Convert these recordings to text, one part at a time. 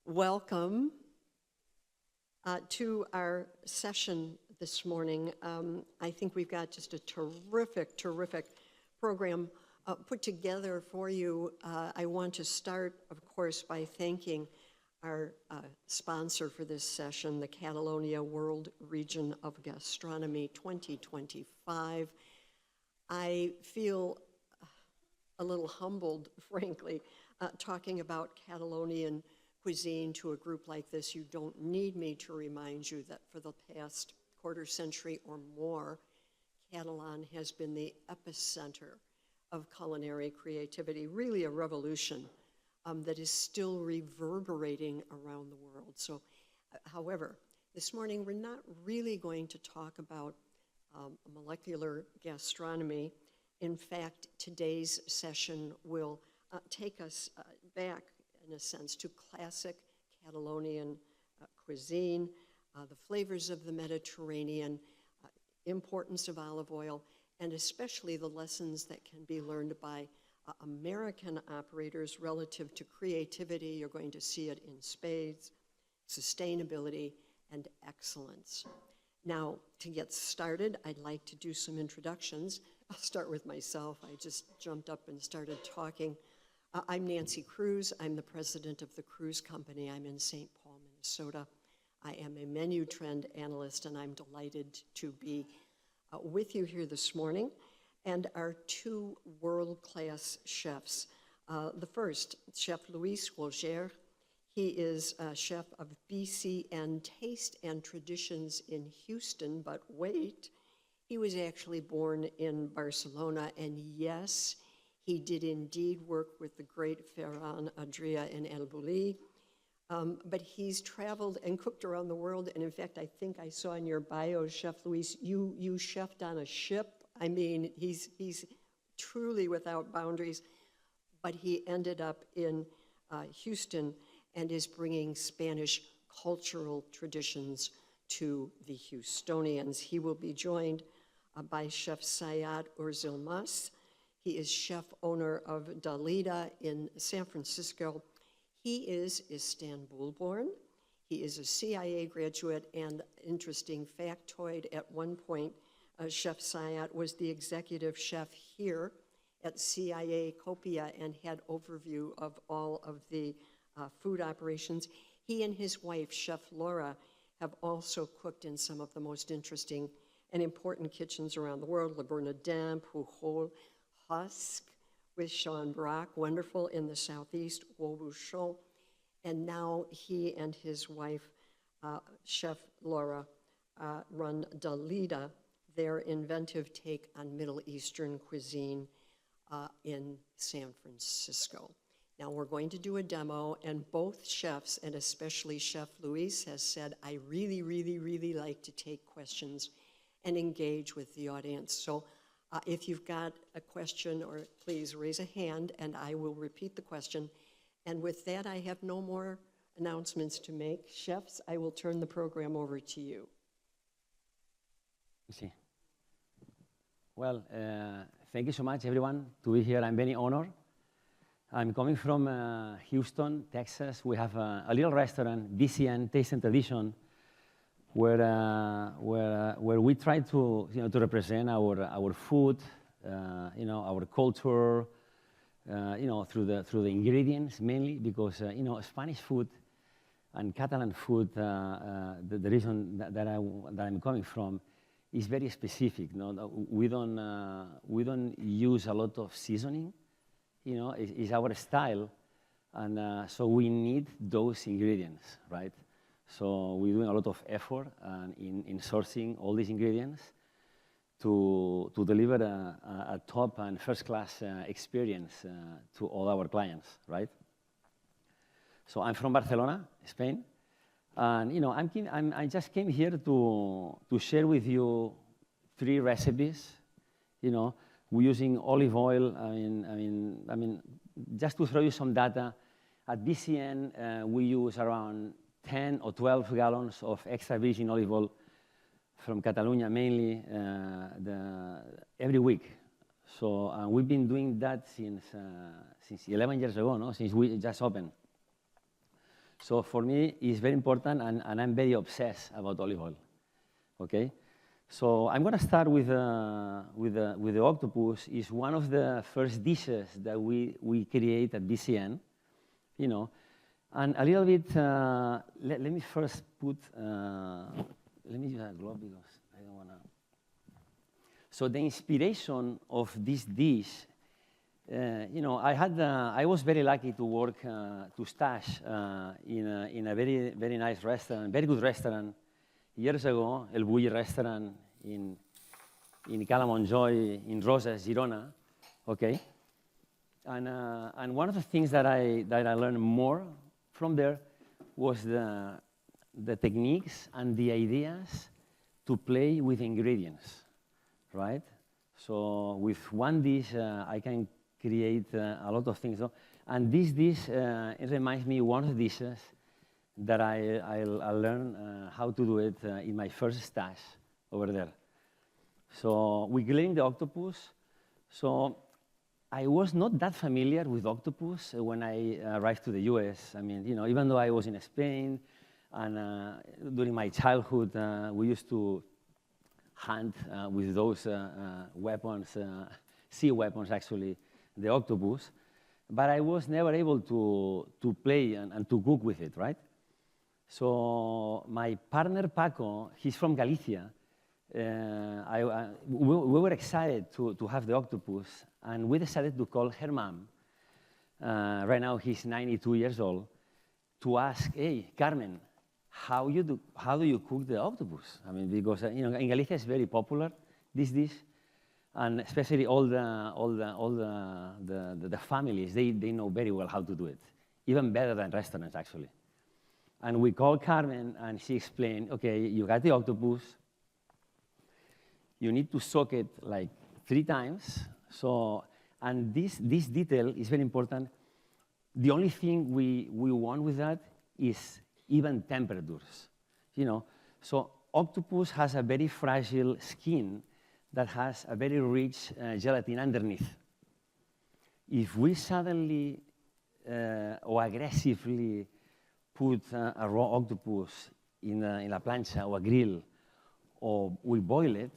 Welcome to our session this morning. I think we've got just a terrific program put together for you. I want to start, of course, by thanking our sponsor for this session, the Catalonia World Region of Gastronomy 2025. I feel a little humbled, frankly, talking about Catalonian cuisine to a group like this. You don't need me to remind you that for the past quarter century or more, Catalan has been the epicenter of culinary creativity, really a revolution that is still reverberating around the world. So, however, this morning we're not really going to talk about molecular gastronomy. In fact, today's session will take us back, in a sense, to classic Catalonian cuisine, the flavors of the Mediterranean, importance of olive oil, and especially the lessons that can be learned by American operators relative to creativity. You're going to see it in spades, sustainability, and excellence. Now, to get started, I'd like to do some introductions. I'll start with myself. I just jumped up and started talking. I'm Nancy Cruz. I'm the president of the Cruz Company. I'm in St. Paul, Minnesota. I am a menu trend analyst, and I'm delighted to be with you here this morning. And our two world-class chefs. The first, Chef Luis Roger. He is a chef of BCN Taste and Traditions in Houston, but wait, he was actually born in Barcelona, and yes, he did indeed work with the great Ferran Adrià in El Bulli, but he's traveled and cooked around the world, and in fact, I think I saw in your bio, Chef Luis, you chefed on a ship. I mean, he's truly without boundaries, but he ended up in Houston and is bringing Spanish cultural traditions to the Houstonians. He will be joined by Chef Sayat Urzilmaz. He is chef owner of Dalida in San Francisco. He is Istanbul born. He is a CIA graduate, and interesting factoid, at one point, Chef Sayat was the executive chef here at CIA Copia and had overview of all of the food operations. He and his wife, Chef Laura, have also cooked in some of the most interesting and important kitchens around the world, Le Bernardin, Pujol, Husk with Sean Brock, wonderful in the southeast, Robuchon, and now he and his wife, Chef Laura, run Dalida, their inventive take on Middle Eastern cuisine in San Francisco. Now we're going to do a demo, and both chefs, and especially Chef Luis, has said, I really like to take questions and engage with the audience. So if you've got a question, or please raise a hand, and I will repeat the question. And with that, I have no more announcements to make. Chefs, I will turn the program over to you. Well, thank you so much, everyone, to be here. I'm very honored. I'm coming from Houston, Texas. We have a little restaurant, BCN Taste and Tradition, where we try to to represent our food, our culture, through the ingredients mainly, because Spanish food and Catalan food, the reason that I'm coming from is very specific. We don't use a lot of seasoning. It's our style, and so we need those ingredients, right? So we're doing a lot of effort in sourcing all these ingredients to deliver a top and first-class experience to all our clients, right? So I'm from Barcelona, Spain, and I just came here to share with you 3 recipes. We're using olive oil. I mean, just to throw you some data, at BCN we use around 10 or 12 gallons of extra virgin olive oil from Catalonia mainly every week. So we've been doing that since 11 years ago, since we just opened. So for me, it's very important, and I'm very obsessed about olive oil. Okay, so I'm going to start with the octopus. It's one of the first dishes that we create at BCN, you know, and a little bit. Let me first put. Let me use a glove because I don't want to. So the inspiration of this dish, you know, I was very lucky to work to stash in a very nice restaurant, very good restaurant. Years ago, El Bulli restaurant in Calamonjoy, in Roses, Girona, okay? And one of the things that I learned more from there was the techniques and the ideas to play with ingredients, right? So with one dish, I can create a lot of things. And this dish, it reminds me of one of the dishes that I learned how to do it in my first stash over there. So we grilling the octopus. So I was not that familiar with octopus when I arrived to the US. I mean, you know, even though I was in Spain, and during my childhood, we used to hunt with those weapons, sea weapons actually, the octopus. But I was never able to play and to cook with it, right? So my partner Paco, he's from Galicia. We were excited to have the octopus, and we decided to call her mom. Right now he's 92 years old, to ask, hey, Carmen, how do you cook the octopus? I mean, because you know, in Galicia it's very popular, this dish, and especially all the families, they know very well how to do it, even better than restaurants actually. And we called Carmen, and she explained, okay, you got the octopus, you need to soak it like 3 times. So, and this detail is very important. The only thing we want with that is even temperatures, you know. So octopus has a very fragile skin that has a very rich gelatin underneath. If we suddenly or aggressively put a raw octopus in a plancha or a grill, or we boil it,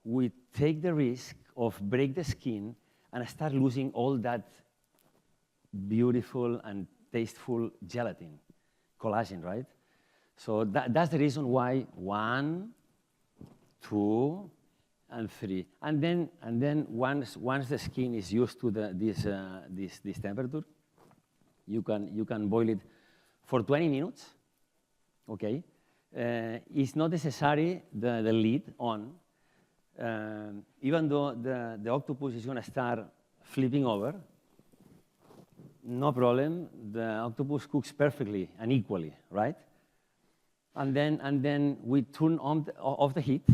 we take the risk of break the skin and start losing all that beautiful and tasteful gelatin, collagen, right? So that's the reason why 1, 2, and 3. And then once the skin is used to this temperature, you can boil it for 20 minutes, okay? It's not necessary the lid on. Even though the octopus is going to start flipping over, no problem. The octopus cooks perfectly and equally, right? And then we turn off the heat,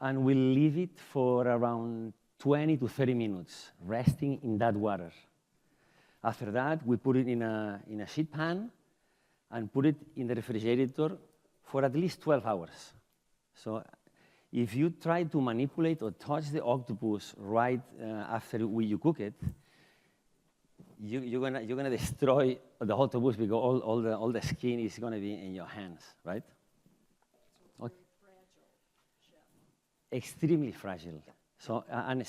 and we leave it for around 20 to 30 minutes, resting in that water. After that, we put it in a sheet pan and put it in the refrigerator for at least 12 hours. So if you try to manipulate or touch the octopus right after you cook it, you're gonna destroy the octopus because all the skin is gonna be in your hands, right? So it's very fragile, chef. Extremely fragile. So and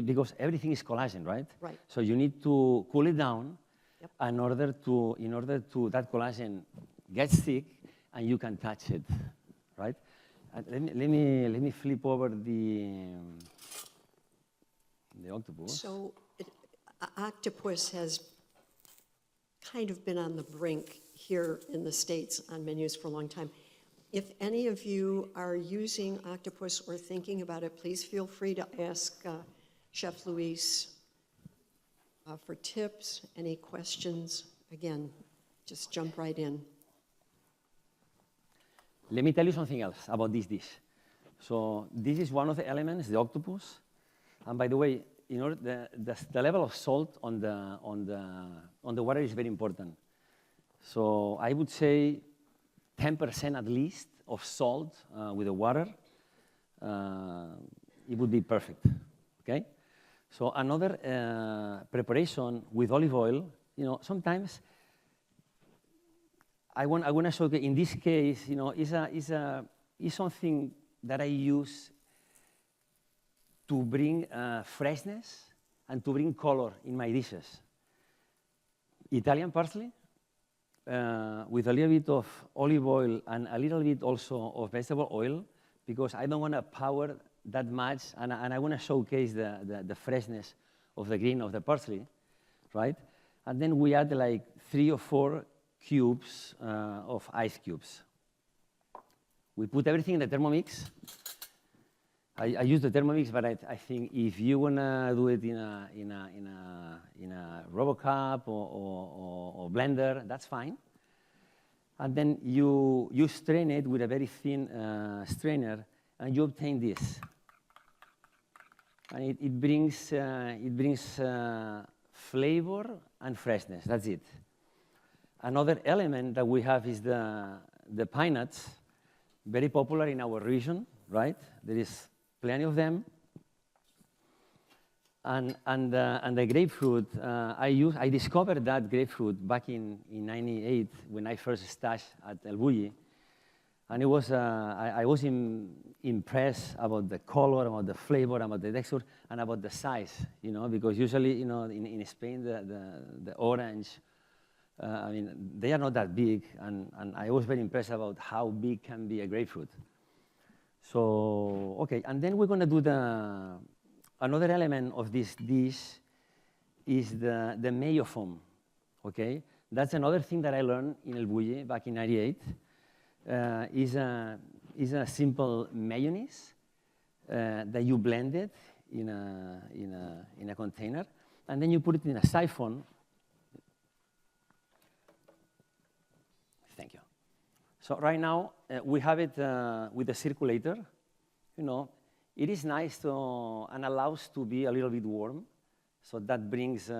because everything is collagen, right? Right. So you need to cool it down, Yep. in order to that collagen gets thick and you can touch it, right? Let me flip over the octopus. So octopus has kind of been on the brink here in the States on menus for a long time. If any of you are using octopus or thinking about it, please feel free to ask Chef Luis for tips, any questions. Again, just jump right in. Let me tell you something else about this dish. So this is one of the elements, the octopus. And by the way, the level of salt on the water is very important. So I would say 10% at least of salt with the water. It would be perfect. Okay. So another preparation with olive oil. Sometimes I want to show you, in this case, is something that I use to bring freshness and to bring color in my dishes. Italian parsley with a little bit of olive oil and a little bit also of vegetable oil, because I don't want to power that much, and I want to showcase the freshness of the green of the parsley, right? And then we add like 3 or 4 cubes of ice cubes. We put everything in the Thermomix. I use the Thermomix, but I think if you wanna do it in a RoboCup or blender, that's fine. And then you strain it with a very thin strainer, and you obtain this. And it brings flavor and freshness. That's it. Another element that we have is the pine nuts, very popular in our region, right? There is plenty of them. And the grapefruit, I discovered that grapefruit back in '98 when I first stashed at El Bulli. And it was, I was impressed about the color, about the flavor, about the texture, and about the size, because usually, in Spain, the orange, I mean, they are not that big, and I was very impressed about how big can be a grapefruit. So, okay, and then we're gonna do another element of this dish is the mayo foam, okay? That's another thing that I learned in El Bulli back in '98. Is a simple mayonnaise that you blend it in a container, and then you put it in a siphon. Thank you. So right now we have it with the circulator. It is nice and allows to be a little bit warm, so that brings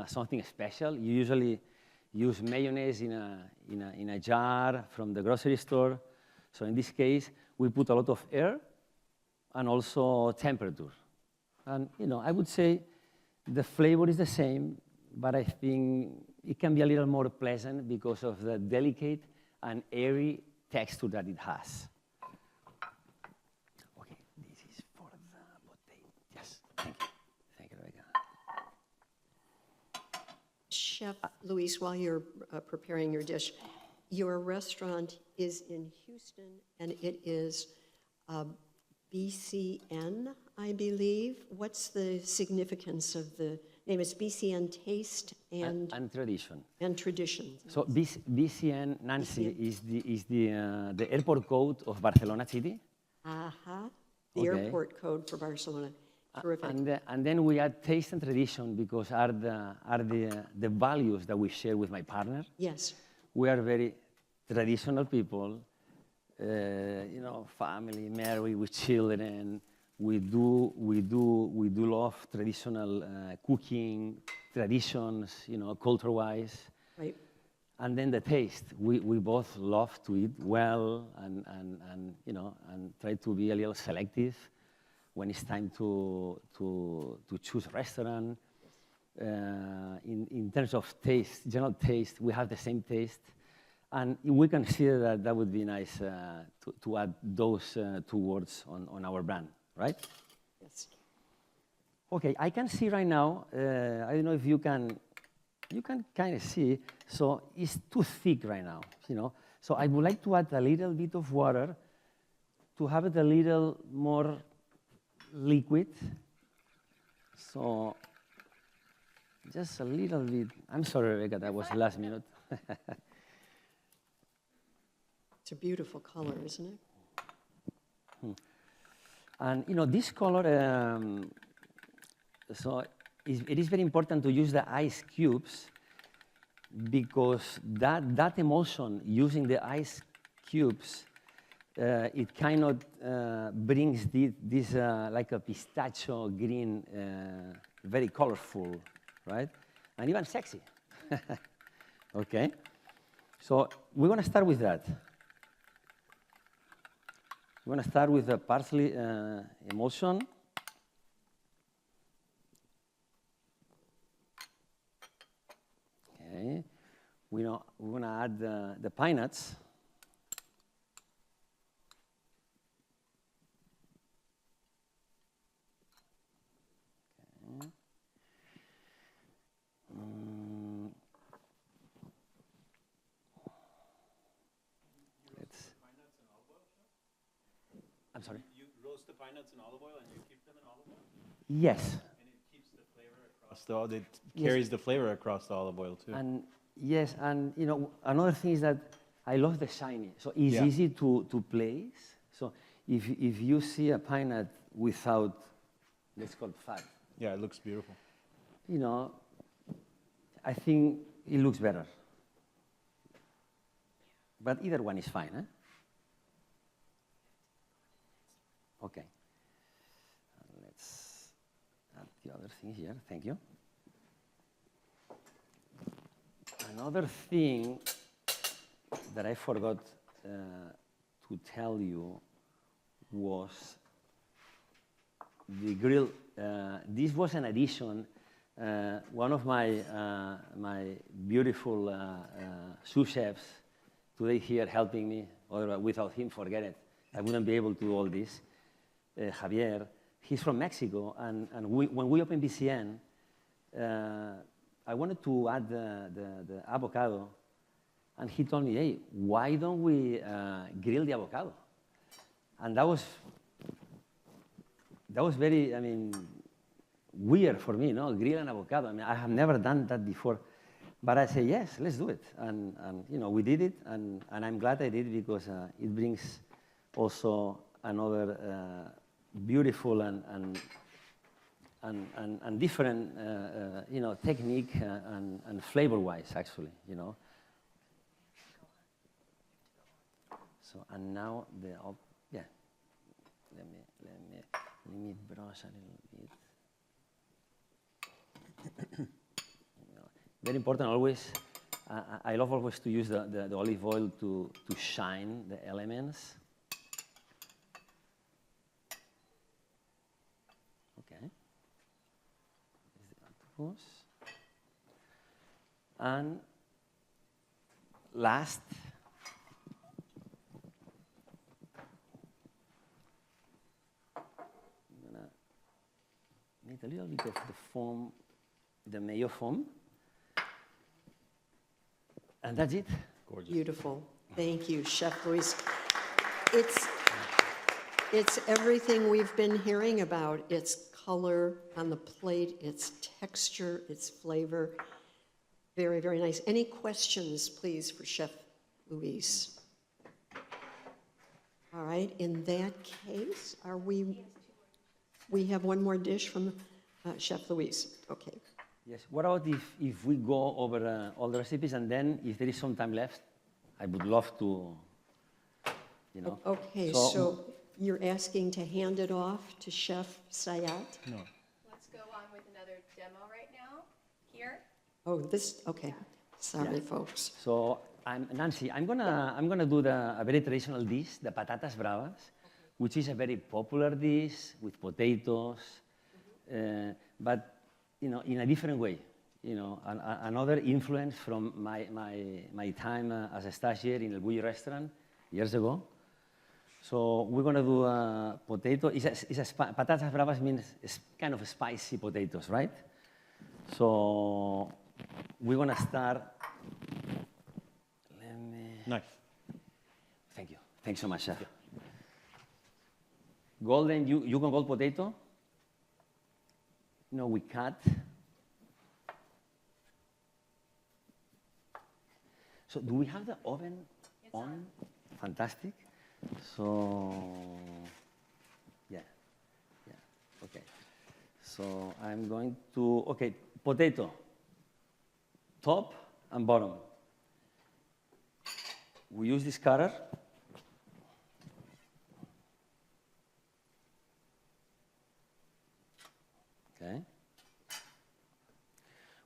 something special. You usually use mayonnaise in a jar from the grocery store. So in this case, we put a lot of air and also temperature. And I would say the flavor is the same, but I think it can be a little more pleasant because of the delicate and airy texture that it has. Okay, this is for the potato. Yes, thank you. Thank you, Rebecca. Chef Luis, while you're preparing your dish, your restaurant is in Houston, and it is BCN, I believe. What's the significance of the name? It's BCN Taste and Tradition. And Tradition. So BCN, Nancy, is the airport code of Barcelona City. The airport code for Barcelona. Terrific. And then we add taste and tradition because are the values that we share with my partner. Yes. We are very traditional people, family, married with children. We do love traditional cooking, traditions, culture-wise. Right. And then the taste. We both love to eat well and try to be a little selective when it's time to choose a restaurant. In terms of taste, general taste, we have the same taste. And we consider that would be nice to add those 2 words on our brand, right? Yes. Okay, I can see right now, I don't know if you can kind of see, so it's too thick right now, So I would like to add a little bit of water to have it a little more liquid. So just a little bit. I'm sorry, Rebecca, that was last minute. It's a beautiful color, isn't it? And this color, so it is very important to use the ice cubes because that emulsion using the ice cubes, it kind of brings this like a pistachio green, very colorful, right? And even sexy. Okay. So we're going to start with that. We're going to start with the parsley emulsion. Okay. we're gonna add the pine nuts. Okay. I'm sorry? You roast the pine nuts in olive oil and you keep them in olive oil? Yes. And it keeps the flavor across it carries the flavor across the olive oil too. And yes, and another thing is that I love the shiny. So it's Yeah. easy to place. So if you see a pine nut without, let's call it fat, Yeah, it looks beautiful. I think it looks better. But either one is fine, eh? Okay. Let's add the other thing here. Thank you. Another thing that I forgot to tell you was the grill. This was an addition. One of my beautiful sous chefs today here helping me. Otherwise, without him, forget it. I wouldn't be able to do all this. Javier, he's from Mexico, and when we opened BCN, I wanted to add the avocado, and he told me, hey, why don't we grill the avocado? And that was very, weird for me, grill an avocado. I have never done that before. But I said, yes, let's do it. And we did it, and I'm glad I did because it brings also another beautiful and different, technique and flavor-wise, actually, So, and now yeah. Let me brush a little bit. Very important always. I love always to use the olive oil to shine the elements. Okay. There's the octopus. And last, I'm gonna need a little bit of the foam, the mayo foam. And that's it. Gorgeous. Beautiful. Thank you, Chef Luis. It's everything we've been hearing about. It's color on the plate, its texture, its flavor. Very, very nice. Any questions, please, for Chef Luis? All right, in that case, we have one more dish from Chef Luis. Okay. Yes. What about if we go over all the recipes, and then if there is some time left, I would love to, Okay, so you're asking to hand it off to Chef Sayat? No. Let's go on with another demo right now. Here. Oh, okay. Sorry, folks. So Nancy, I'm gonna do a very traditional dish, the patatas bravas, which is a very popular dish with potatoes, but in a different way. Another influence from my time as a stagiaire in El Bulli restaurant years ago. So we're gonna do a potato. Patatas bravas means it's kind of spicy potatoes, right? So we're gonna start. Nice. Thank you. Thanks so much, chef. Golden Yukon Gold potato. We cut. So do we have the oven on? Fantastic. So, yeah, okay. So I'm going to, potato, top and bottom. We use this cutter. Okay.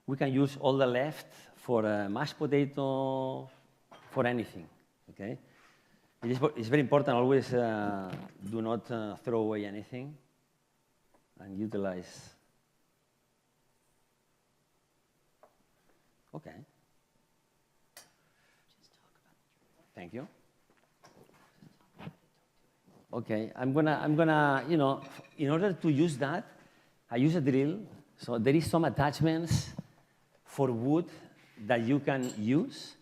We can use all the left for mashed potato, for anything, okay? It's very important always do not throw away anything and utilize. Okay. Thank you. Okay, I'm gonna, you know, in order to use that, I use a drill. So there is some attachments for wood that you can use,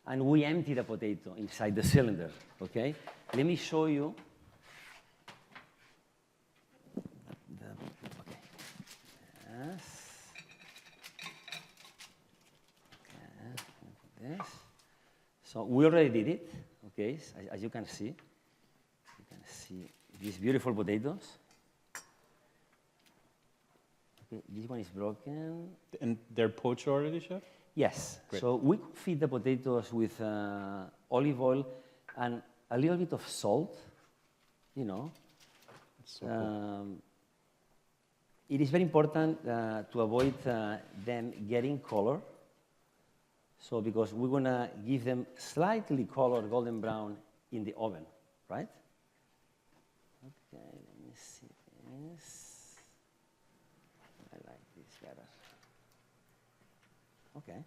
and we empty the potato inside the cylinder, okay? Let me show you. Okay. Yes. Okay. This. So we already did it, okay, as you can see. You can see these beautiful potatoes. Okay, this one is broken. And they're poached already, chef? Yes. Great. So we feed the potatoes with olive oil and a little bit of salt, you know. That's so cool. It is very important to avoid them getting color. So because we're going to give them slightly colored golden brown in the oven, right? Okay, let me see this. I like this better. Okay.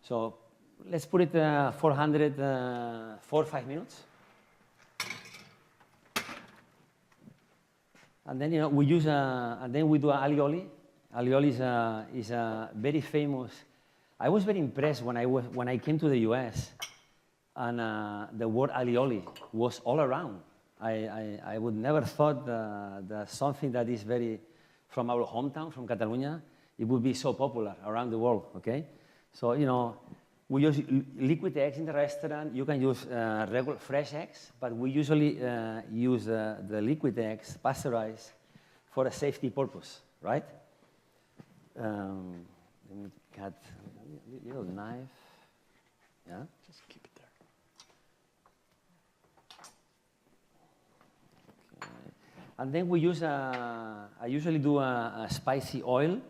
So let's put it 400, 4 or 5 minutes. And then, you know, we use and then we do alioli. Alioli is a very famous. I was very impressed when I came to the US, and the word alioli was all around. I would never thought that something that is very from our hometown, from Catalonia, it would be so popular around the world. Okay, so you know, we use liquid eggs in the restaurant. You can use regular fresh eggs, but we usually use the liquid eggs, pasteurized, for a safety purpose, right? Let me cut a little knife. Yeah. Just keep it there. Okay. And then we use I usually do a spicy oil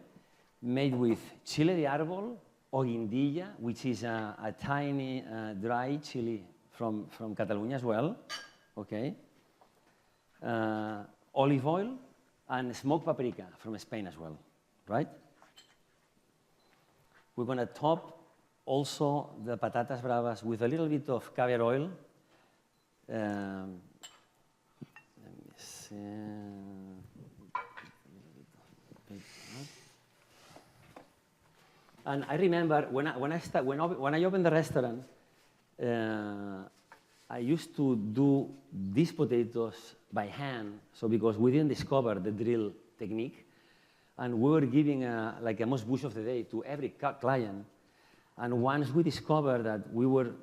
made with chile de árbol or guindilla, which is a tiny dry chili from Catalonia as well, okay? Olive oil and smoked paprika from Spain as well, right? We're going to top also the patatas bravas with a little bit of caviar oil. Let me see. And I remember when I opened the restaurant, I used to do these potatoes by hand. So because we didn't discover the drill technique, and we were giving like a most bush of the day to every client. And once we discovered that we were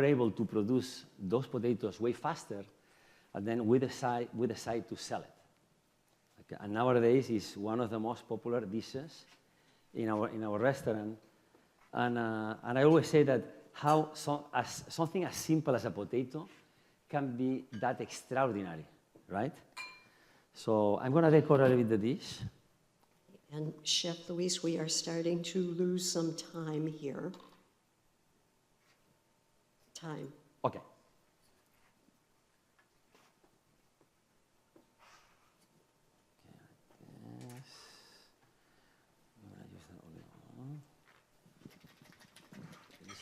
able to produce those potatoes way faster, and then we decide to sell it. Okay. And nowadays it's one of the most popular dishes in our restaurant. And I always say that something as simple as a potato can be that extraordinary, right? So I'm going to decorate a little bit the dish. And Chef Luis, we are starting to lose some time here. Time. Okay.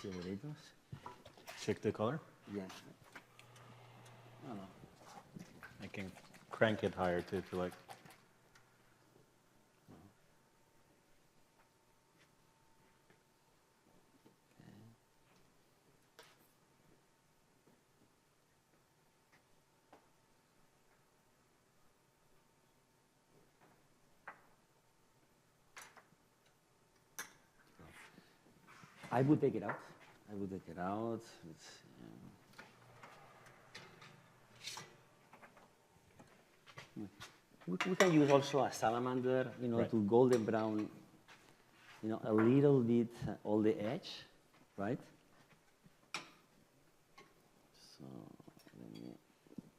Potatoes. Check the color? Yeah. Oh, no. I can crank it higher too if you like. I would take it out. It's, we can use also a salamander, you know, Right. to golden brown, you know, a little bit all the edge, right? So let me,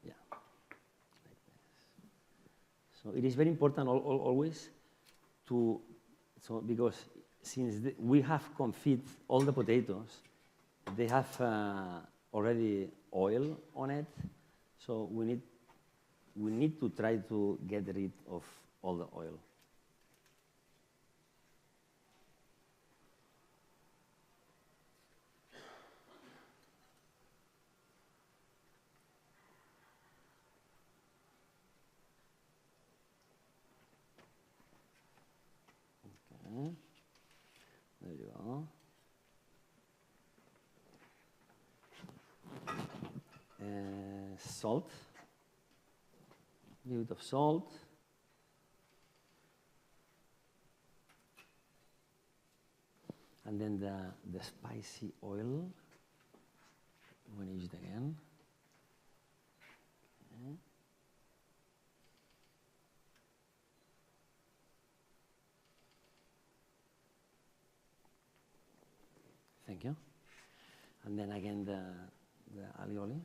yeah, like this. So it is very important always to, so because since we have confit all the potatoes, they have already oil on it, so we need to try to get rid of all the oil. salt. A little bit of salt. And then the spicy oil. I'm going to use it again. Okay. Thank you. And then again the alioli.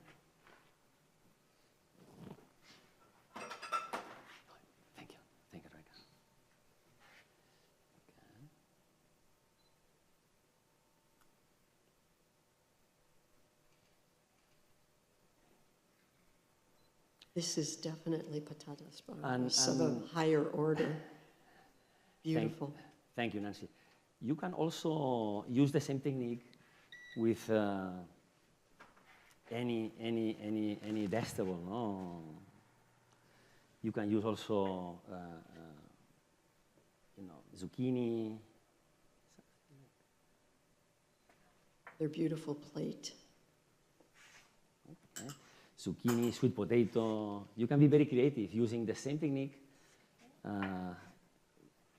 Thank you. Thank you, Rebecca. Okay. This is definitely patatas And- bravas of a higher order. Beautiful. Thank you, Nancy. You can also use the same technique with any vegetable. No, you can use also zucchini. Their beautiful plate. Okay. Zucchini, sweet potato. You can be very creative using the same technique.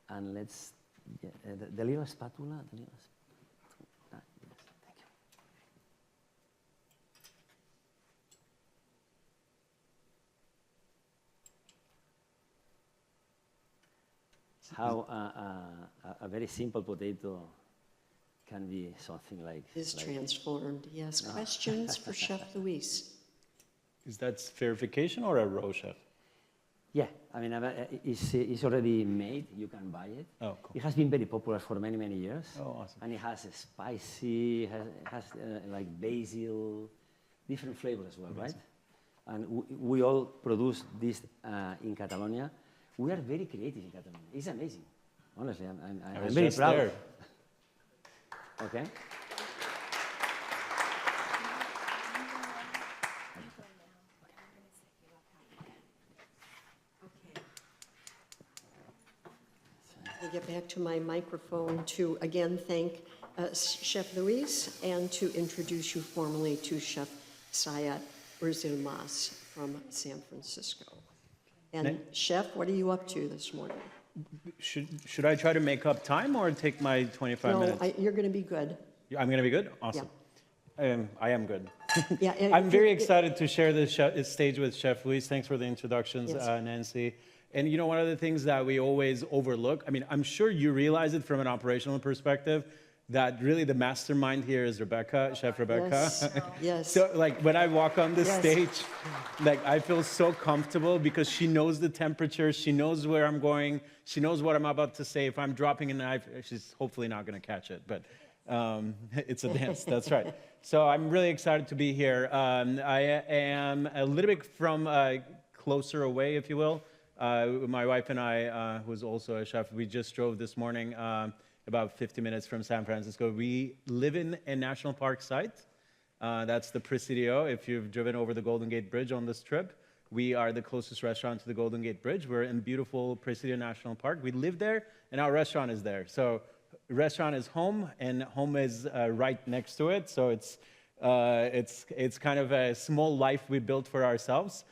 And let's the little spatula. The little yes, thank you. How a very simple potato can be something like. Is transformed. Yes. Questions for Chef Luis? Is that spherification or a roe, chef? Yeah, I mean, it's already made. You can buy it. Oh, cool. It has been very popular for many, many years. Oh, awesome. And it has a spicy, has like basil, different flavors as well, right? And we all produce this in Catalonia. We are very creative in Catalonia. It's amazing. Honestly, I'm very proud. There. Okay. I'll get back to my microphone to again thank Chef Luis and to introduce you formally to Chef Sayat Urzilmaz from San Francisco. And Chef, what are you up to this morning? Should I try to make up time or take my 25 minutes? No, you're going to be good. I'm going to be good? Awesome. I am good. Yeah, and I'm very excited to share this stage with Chef Luis. Thanks for the introductions, Yes. Nancy. And you know, one of the things that we always overlook, I mean, I'm sure you realize it from an operational perspective, that really the mastermind here is Rebecca, Chef Rebecca. Yes. Yes. So like when I walk on this Yes. stage, like I feel so comfortable because she knows the temperature, she knows where I'm going, she knows what I'm about to say. If I'm dropping a knife, she's hopefully not going to catch it, but it's a dance, that's right. So I'm really excited to be here. I am a little bit from closer away, if you will. My wife and I, who's also a chef, we just drove this morning about 50 minutes from San Francisco. We live in a national park site. That's the Presidio. If you've driven over the Golden Gate Bridge on this trip, we are the closest restaurant to the Golden Gate Bridge. We're in beautiful Presidio National Park. We live there, and our restaurant is there. So restaurant is home, and home is right next to it. So it's kind of a small life we built for ourselves.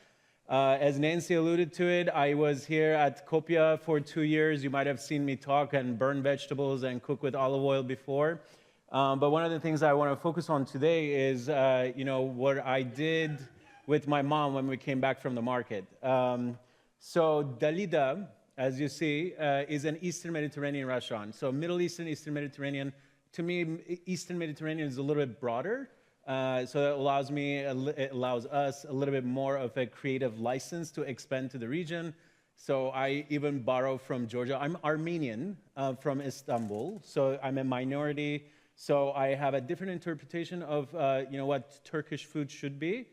As Nancy alluded to it, I was here at Copia for 2 years. You might have seen me talk and burn vegetables and cook with olive oil before. But one of the things I want to focus on today is, what I did with my mom when we came back from the market. So Dalida, as you see, is an Eastern Mediterranean restaurant. So Middle Eastern, Eastern Mediterranean. To me, Eastern Mediterranean is a little bit broader. So it allows us a little bit more of a creative license to expand to the region. So I even borrow from Georgia. I'm Armenian from Istanbul, so I'm a minority. So I have a different interpretation of what Turkish food should be.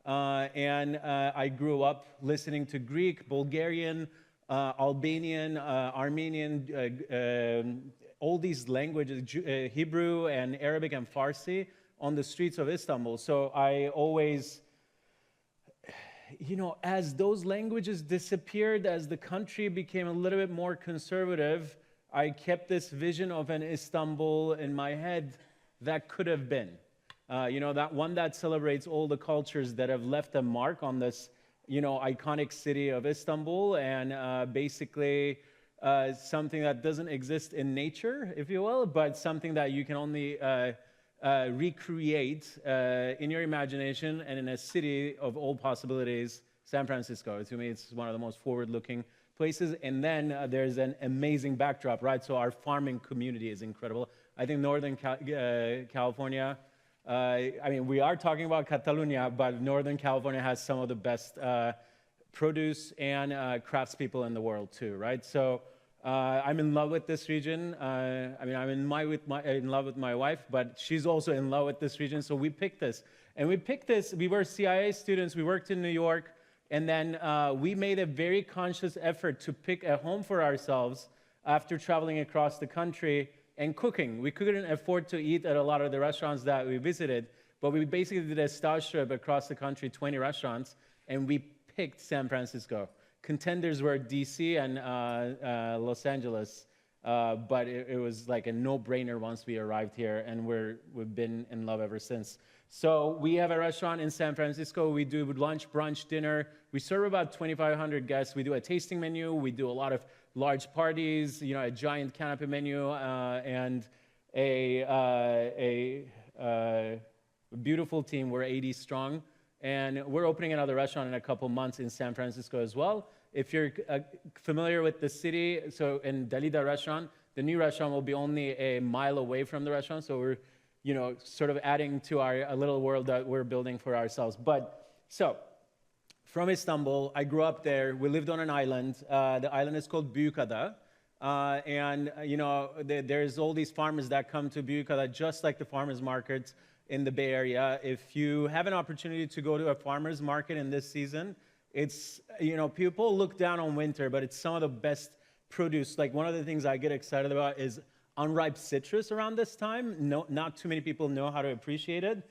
And I grew up listening to Greek, Bulgarian, Albanian, Armenian, all these languages, Hebrew and Arabic and Farsi, on the streets of Istanbul. So I always, as those languages disappeared, as the country became a little bit more conservative, I kept this vision of an Istanbul in my head that could have been. That one that celebrates all the cultures that have left a mark on this, iconic city of Istanbul, and basically something that doesn't exist in nature, if you will, but something that you can only recreate in your imagination and in a city of all possibilities, San Francisco. To me, it's one of the most forward-looking places. And then there's an amazing backdrop, right? So our farming community is incredible. I think Northern California, we are talking about Catalonia, but Northern California has some of the best produce and craftspeople in the world too, right? So I'm in love with this region. I'm in love with my wife, but she's also in love with this region. So we picked this. And we were CIA students, we worked in New York, and then we made a very conscious effort to pick a home for ourselves after traveling across the country and cooking. We couldn't afford to eat at a lot of the restaurants that we visited, but we basically did a stage trip across the country, 20 restaurants, and we picked San Francisco. Contenders were DC and Los Angeles, but it was like a no-brainer once we arrived here, and we've been in love ever since. So we have a restaurant in San Francisco. We do lunch, brunch, dinner. We serve about 2,500 guests. We do a tasting menu. We do a lot of large parties, a giant canopy menu, and a beautiful team. We're 80 strong. And we're opening another restaurant in a couple months in San Francisco as well. If you're familiar with the city, so in Dalida restaurant, the new restaurant will be only a mile away from the restaurant. So we're, sort of adding to our little world that we're building for ourselves. So from Istanbul, I grew up there. We lived on an island. The island is called Büyükada. There's all these farmers that come to Büyükada, just like the farmers markets in the Bay Area. If you have an opportunity to go to a farmer's market in this season, it's, people look down on winter, but it's some of the best produce. Like one of the things I get excited about is unripe citrus around this time. Not too many people know how to appreciate it.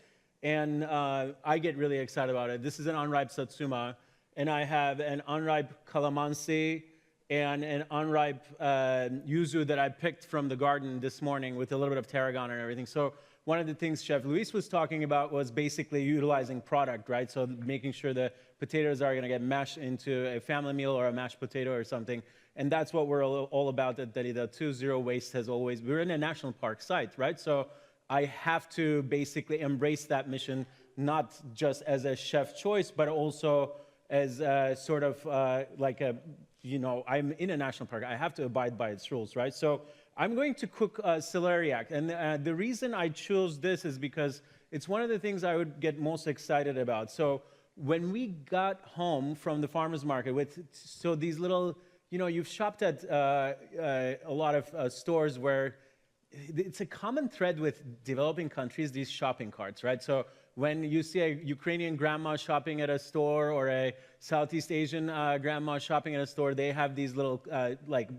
And I get really excited about it. This is an unripe satsuma, and I have an unripe calamansi and an unripe yuzu that I picked from the garden this morning with a little bit of tarragon and everything. So one of the things Chef Luis was talking about was basically utilizing product, right? So making sure the potatoes are going to get mashed into a family meal or a mashed potato or something. And that's what we're all about at Dalida too. Zero waste has always, we're in a national park site, right? So I have to basically embrace that mission, not just as a chef choice, but also as a sort of I'm in a national park. I have to abide by its rules, right? So I'm going to cook celeriac. And the reason I chose this is because it's one of the things I would get most excited about. So when we got home from the farmer's market so these little, you've shopped at a lot of stores where it's a common thread with developing countries, these shopping carts, right? So when you see a Ukrainian grandma shopping at a store or a Southeast Asian grandma shopping at a store, they have these little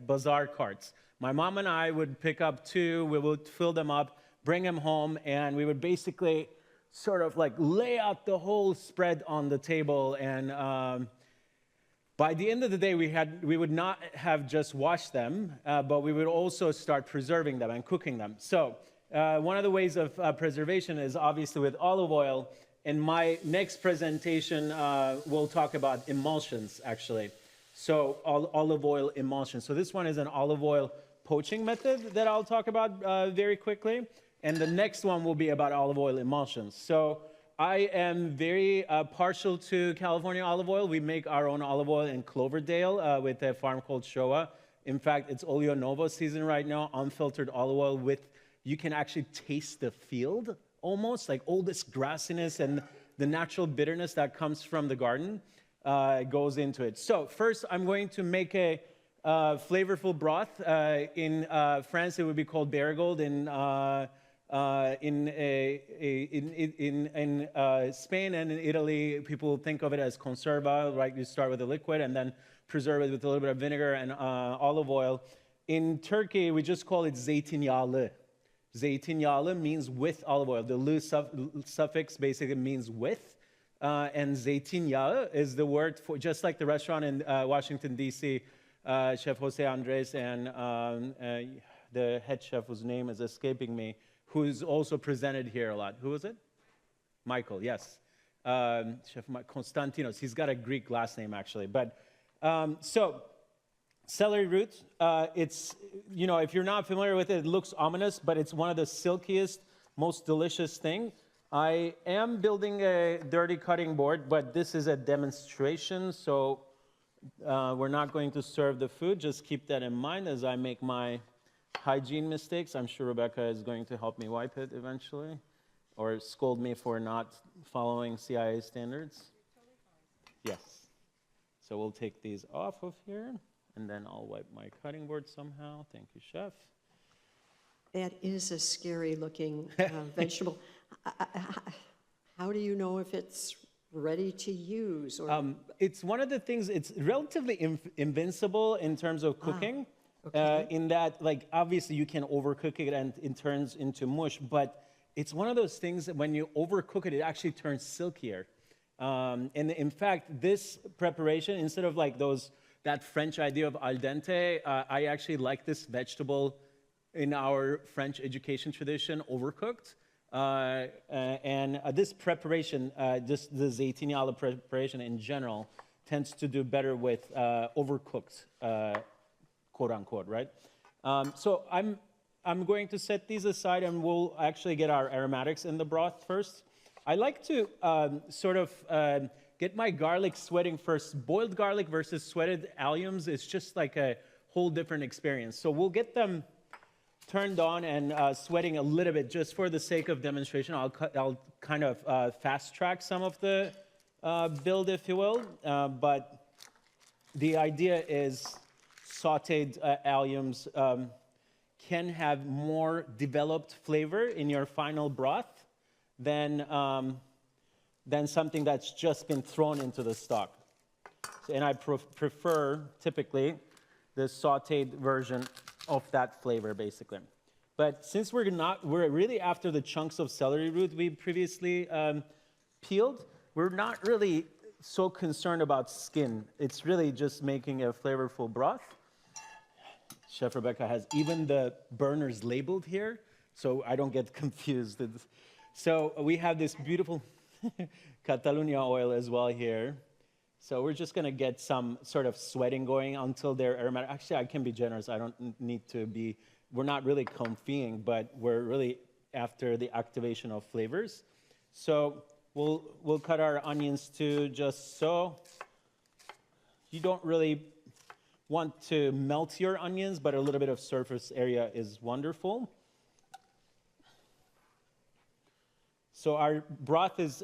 bazaar carts. My mom and I would pick up 2, we would fill them up, bring them home, and we would basically sort of lay out the whole spread on the table. And by the end of the day, we would not have just washed them, but we would also start preserving them and cooking them. So one of the ways of preservation is obviously with olive oil. In my next presentation, we'll talk about emulsions, actually. So olive oil emulsion. So this one is an olive oil poaching method that I'll talk about very quickly. And the next one will be about olive oil emulsions. So I am very partial to California olive oil. We make our own olive oil in Cloverdale with a farm called Showa. In fact, it's Olio Novo season right now, unfiltered olive oil you can actually taste the field almost, like all this grassiness and the natural bitterness that comes from the garden goes into it. So first, I'm going to make a flavorful broth. In France, it would be called Barigold. In Spain and in Italy, people think of it as conserva, right? You start with a liquid and then preserve it with a little bit of vinegar and olive oil. In Turkey, we just call it zeytinyağlı. Zeytinyağlı means with olive oil. The lu suffix basically means with. And zeytinyağı is the word for, just like the restaurant in Washington, D.C., Chef Jose Andres and the head chef whose name is escaping me, who's also presented here a lot. Who was it? Michael, yes. Chef Konstantinos, he's got a Greek last name actually. But so celery root, it's, you know, if you're not familiar with it, it looks ominous, but it's one of the silkiest, most delicious thing. I am building a dirty cutting board, but this is a demonstration, so we're not going to serve the food. Just keep that in mind as I make my hygiene mistakes. I'm sure Rebecca is going to help me wipe it eventually, or scold me for not following CIA standards. Yes. So we'll take these off of here, and then I'll wipe my cutting board somehow. Thank you, Chef. That is a scary-looking vegetable. How do you know if it's ready to use? Or It's one of the things, it's relatively invincible in terms of cooking, okay. in that, like, obviously you can overcook it and it turns into mush, but it's one of those things that when you overcook it, it actually turns silkier. And in fact, this preparation, instead of like that French idea of al dente, I actually like this vegetable in our French education tradition, overcooked. And this preparation, just the zeytini olive preparation in general, tends to do better with overcooked, quote unquote, right? So I'm going to set these aside, and we'll actually get our aromatics in the broth first. I like to sort of get my garlic sweating first. Boiled garlic versus sweated alliums is just like a whole different experience. So we'll get them turned on and sweating a little bit just for the sake of demonstration. I'll kind of fast track some of the build, if you will. But the idea is sauteed alliums can have more developed flavor in your final broth than something that's just been thrown into the stock. And I prefer, typically, the sauteed version of that flavor, basically. But since we're really after the chunks of celery root we previously peeled, we're not really so concerned about skin. It's really just making a flavorful broth. Chef Rebecca has even the burners labeled here, so I don't get confused. So we have this beautiful Catalonia oil as well here. So we're just going to get some sort of sweating going until they're aromatic. Actually, I can be generous. I don't need to be. We're not really confying, but we're really after the activation of flavors. So we'll cut our onions to just so. You don't really want to melt your onions, but a little bit of surface area is wonderful. So our broth is,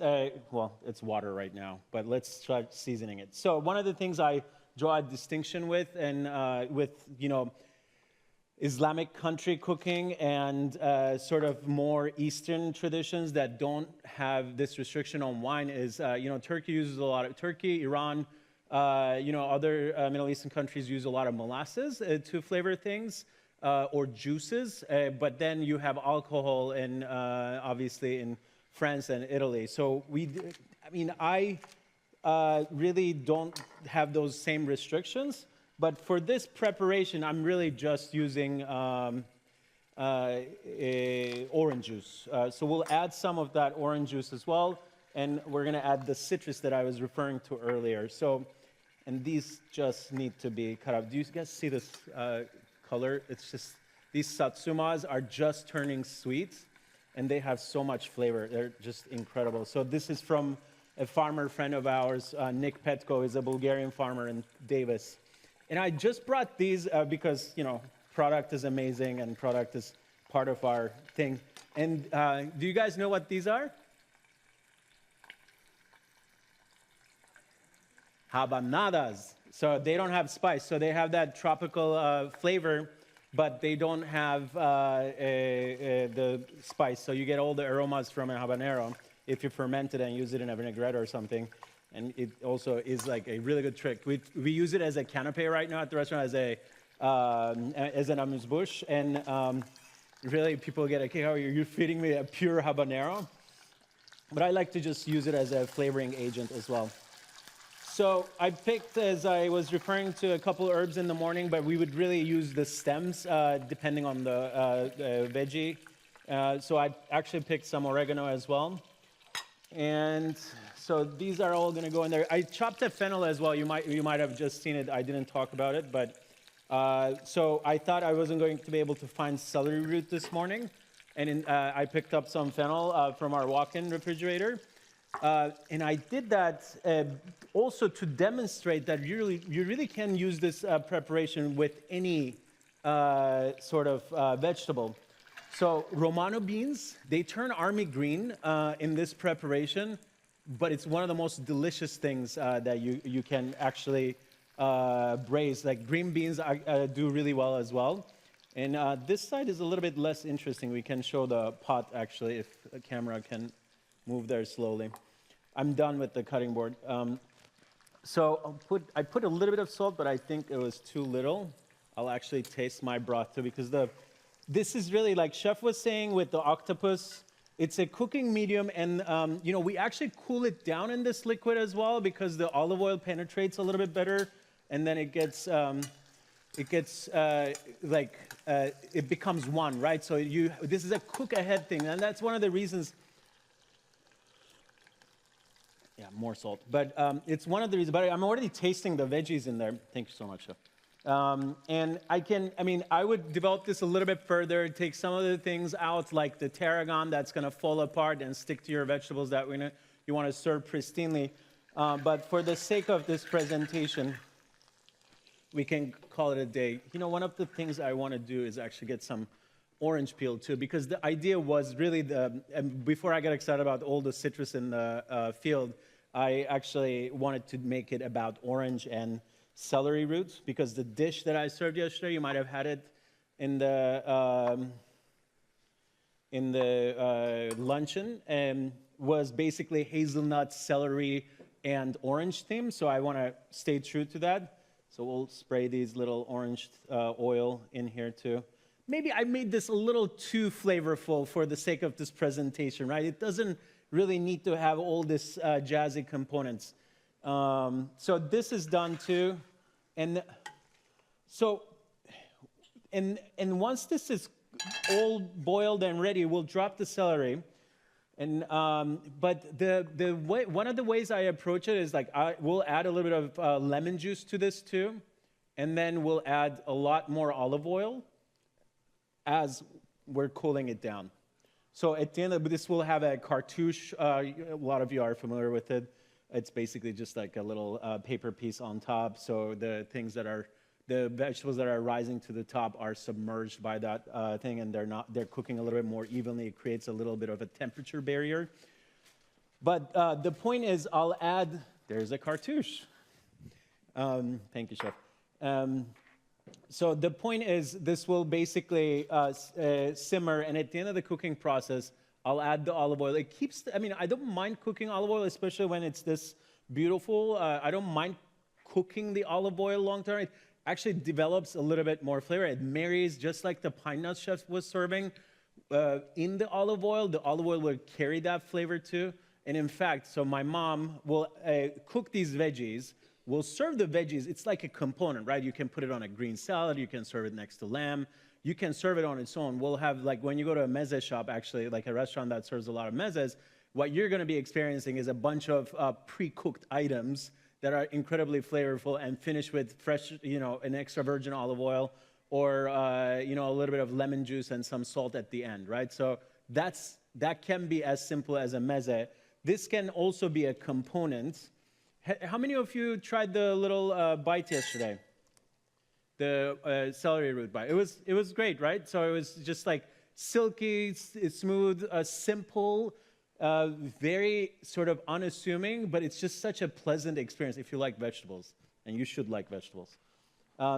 well, it's water right now, but let's start seasoning it. So one of the things I draw a distinction with, and with, you know, Islamic country cooking and sort of more Eastern traditions that don't have this restriction on wine is, you know, Turkey uses a lot of, Turkey, Iran, you know, other Middle Eastern countries use a lot of molasses to flavor things, or juices, but then you have alcohol and obviously in France and Italy. So I really don't have those same restrictions, but for this preparation, I'm really just using orange juice. So we'll add some of that orange juice as well, and we're gonna add the citrus that I was referring to earlier. So, and these just need to be cut up. Do you guys see this color? It's just, these satsumas are just turning sweet, and they have so much flavor. They're just incredible. So this is from a farmer friend of ours, Nick Petko, is a Bulgarian farmer in Davis. And I just brought these because, you know, product is amazing and product is part of our thing. And do you guys know what these are? Habanadas. So they don't have spice. So they have that tropical flavor, but they don't have the spice. So you get all the aromas from a habanero if you ferment it and use it in a vinaigrette or something. And it also is like a really good trick. We use it as a canapé right now at the restaurant as an amuse-bouche. And really people get a kick out, you're feeding me a pure habanero. But I like to just use it as a flavoring agent as well. So I picked, as I was referring to, a couple herbs in the morning, but we would really use the stems depending on the veggie. So I actually picked some oregano as well. And so these are all going to go in there. I chopped a fennel as well. You might have just seen it. I didn't talk about it, but so I thought I wasn't going to be able to find celery root this morning, and I picked up some fennel from our walk-in refrigerator. And I did that also to demonstrate that you really can use this preparation with any sort of vegetable. So Romano beans, they turn army green in this preparation, but it's one of the most delicious things that you can actually braise. Like green beans do really well as well. And this side is a little bit less interesting. We can show the pot actually if the camera can move there slowly. I'm done with the cutting board. So I put a little bit of salt, but I think it was too little. I'll actually taste my broth too, because this is really, like Chef was saying with the octopus, it's a cooking medium, and we actually cool it down in this liquid as well because the olive oil penetrates a little bit better, and then it becomes one, right? So this is a cook ahead thing, and that's one of the reasons. Yeah, more salt, but it's one of the reasons. But I'm already tasting the veggies in there. Thank you so much, Chef. And I would develop this a little bit further, take some of the things out, like the tarragon that's going to fall apart and stick to your vegetables that you want to serve pristinely. But for the sake of this presentation, we can call it a day. One of the things I want to do is actually get some orange peel too, because the idea was really before I got excited about all the citrus in the field, I actually wanted to make it about orange and celery roots, because the dish that I served yesterday, you might have had it in the luncheon, was basically hazelnut, celery, and orange theme. So I want to stay true to that. So we'll spray these little orange oil in here too. Maybe I made this a little too flavorful for the sake of this presentation, right? It doesn't really need to have all this jazzy components. So this is done too. And so, and once this is all boiled and ready, we'll drop the celery. And but the way, one of the ways I approach it is we'll add a little bit of lemon juice to this too, and then we'll add a lot more olive oil as we're cooling it down. So at the end of this, we'll have a cartouche. A lot of you are familiar with it. It's basically just like a little paper piece on top. So the vegetables that are rising to the top are submerged by that thing, and they're cooking a little bit more evenly. It creates a little bit of a temperature barrier. But the point is, there's a cartouche. Thank you, Chef. So the point is, this will basically simmer, and at the end of the cooking process, I'll add the olive oil. It keeps, I don't mind cooking olive oil, especially when it's this beautiful. I don't mind cooking the olive oil long term. It actually develops a little bit more flavor. It marries, just like the pine nuts Chef was serving, in the olive oil. The olive oil will carry that flavor too. And in fact, so my mom will cook these veggies. We'll serve the veggies. It's like a component, right? You can put it on a green salad. You can serve it next to lamb. You can serve it on its own. We'll have, like, when you go to a meze shop, actually, like a restaurant that serves a lot of mezes, what you're going to be experiencing is a bunch of pre-cooked items that are incredibly flavorful and finished with fresh, an extra virgin olive oil, or a little bit of lemon juice and some salt at the end, right? So that can be as simple as a meze. This can also be a component. How many of you tried the little bite yesterday? The celery root bite. It was great, right? So it was just like silky, smooth, simple, very sort of unassuming, but it's just such a pleasant experience if you like vegetables, and you should like vegetables.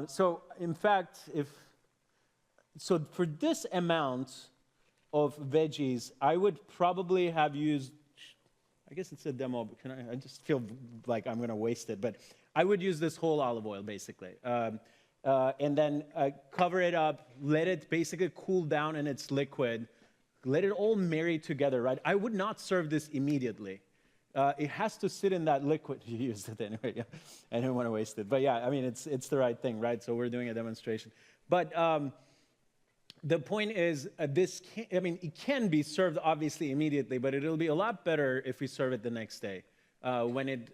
So in fact, for this amount of veggies, I would probably have used, I guess it's a demo, but I just feel like I'm going to waste it, but I would use this whole olive oil, basically. And then cover it up, let it basically cool down in its liquid, let it all marry together, right? I would not serve this immediately. It has to sit in that liquid. You used it anyway. Yeah. I didn't want to waste it. But yeah, it's the right thing, right? So we're doing a demonstration. But the point is, it can be served obviously immediately, but it'll be a lot better if we serve it the next day when it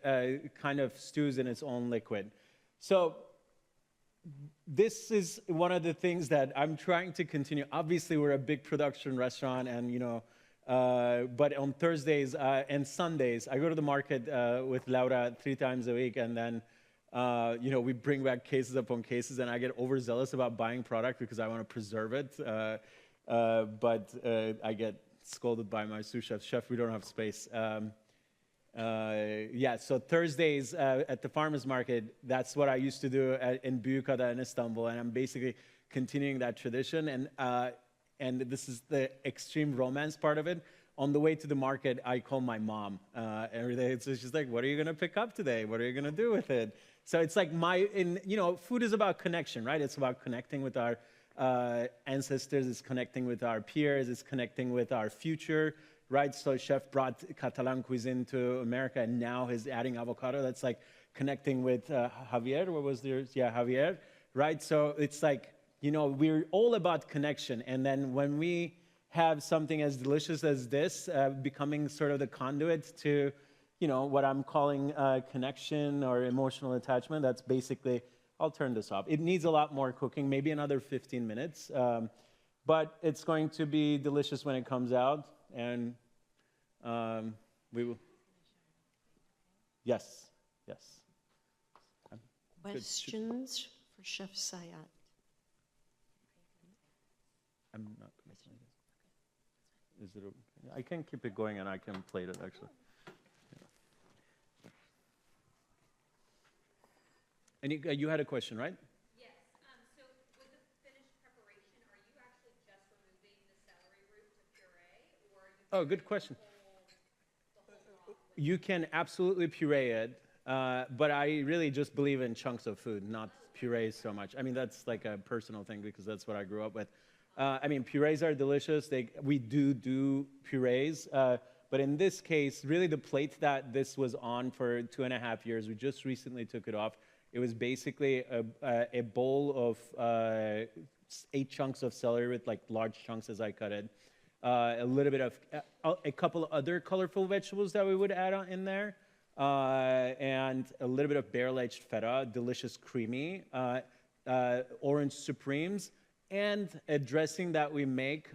kind of stews in its own liquid. So this is one of the things that I'm trying to continue. Obviously, we're a big production restaurant, and but on Thursdays and Sundays, I go to the market with Laura 3 times a week, and then we bring back cases upon cases, and I get overzealous about buying product because I want to preserve it. But I get scolded by my sous chef. Chef, we don't have space. So Thursdays at the farmers market, that's what I used to do in Büyükada in Istanbul, and I'm basically continuing that tradition. And this is the extreme romance part of it. On the way to the market, I call my mom every day. It's just like, what are you going to pick up today? What are you going to do with it? So it's like food is about connection, right? It's about connecting with our ancestors. It's connecting with our peers. It's connecting with our future, right? So chef brought Catalan cuisine to America, and now he's adding avocado. That's like connecting with Javier. What was theirs? Yeah, Javier, right? So it's like, we're all about connection. And then when we have something as delicious as this, becoming sort of the conduit to, what I'm calling connection or emotional attachment, that's basically, I'll turn this off. It needs a lot more cooking, maybe another 15 minutes. But it's going to be delicious when it comes out. And we will. Yes. Questions for Chef Sayat? I'm not going to play this. Is it okay? I can keep it going, and I can play it, actually. And you had a question, right? Yes. So with the finished preparation, are you actually just removing the celery root to puree, or are you? Oh, good question. You can absolutely puree it, but I really just believe in chunks of food, not purees so much. I mean, that's like a personal thing because that's what I grew up with. Purees are delicious. We do purees, but in this case, really the plate that this was on for 2.5 years, we just recently took it off. It was basically a bowl of 8 chunks of celery with like large chunks as I cut it. A little bit of a couple of other colorful vegetables that we would add on in there, and a little bit of barrel-aged feta, delicious, creamy, orange supremes, and a dressing that we make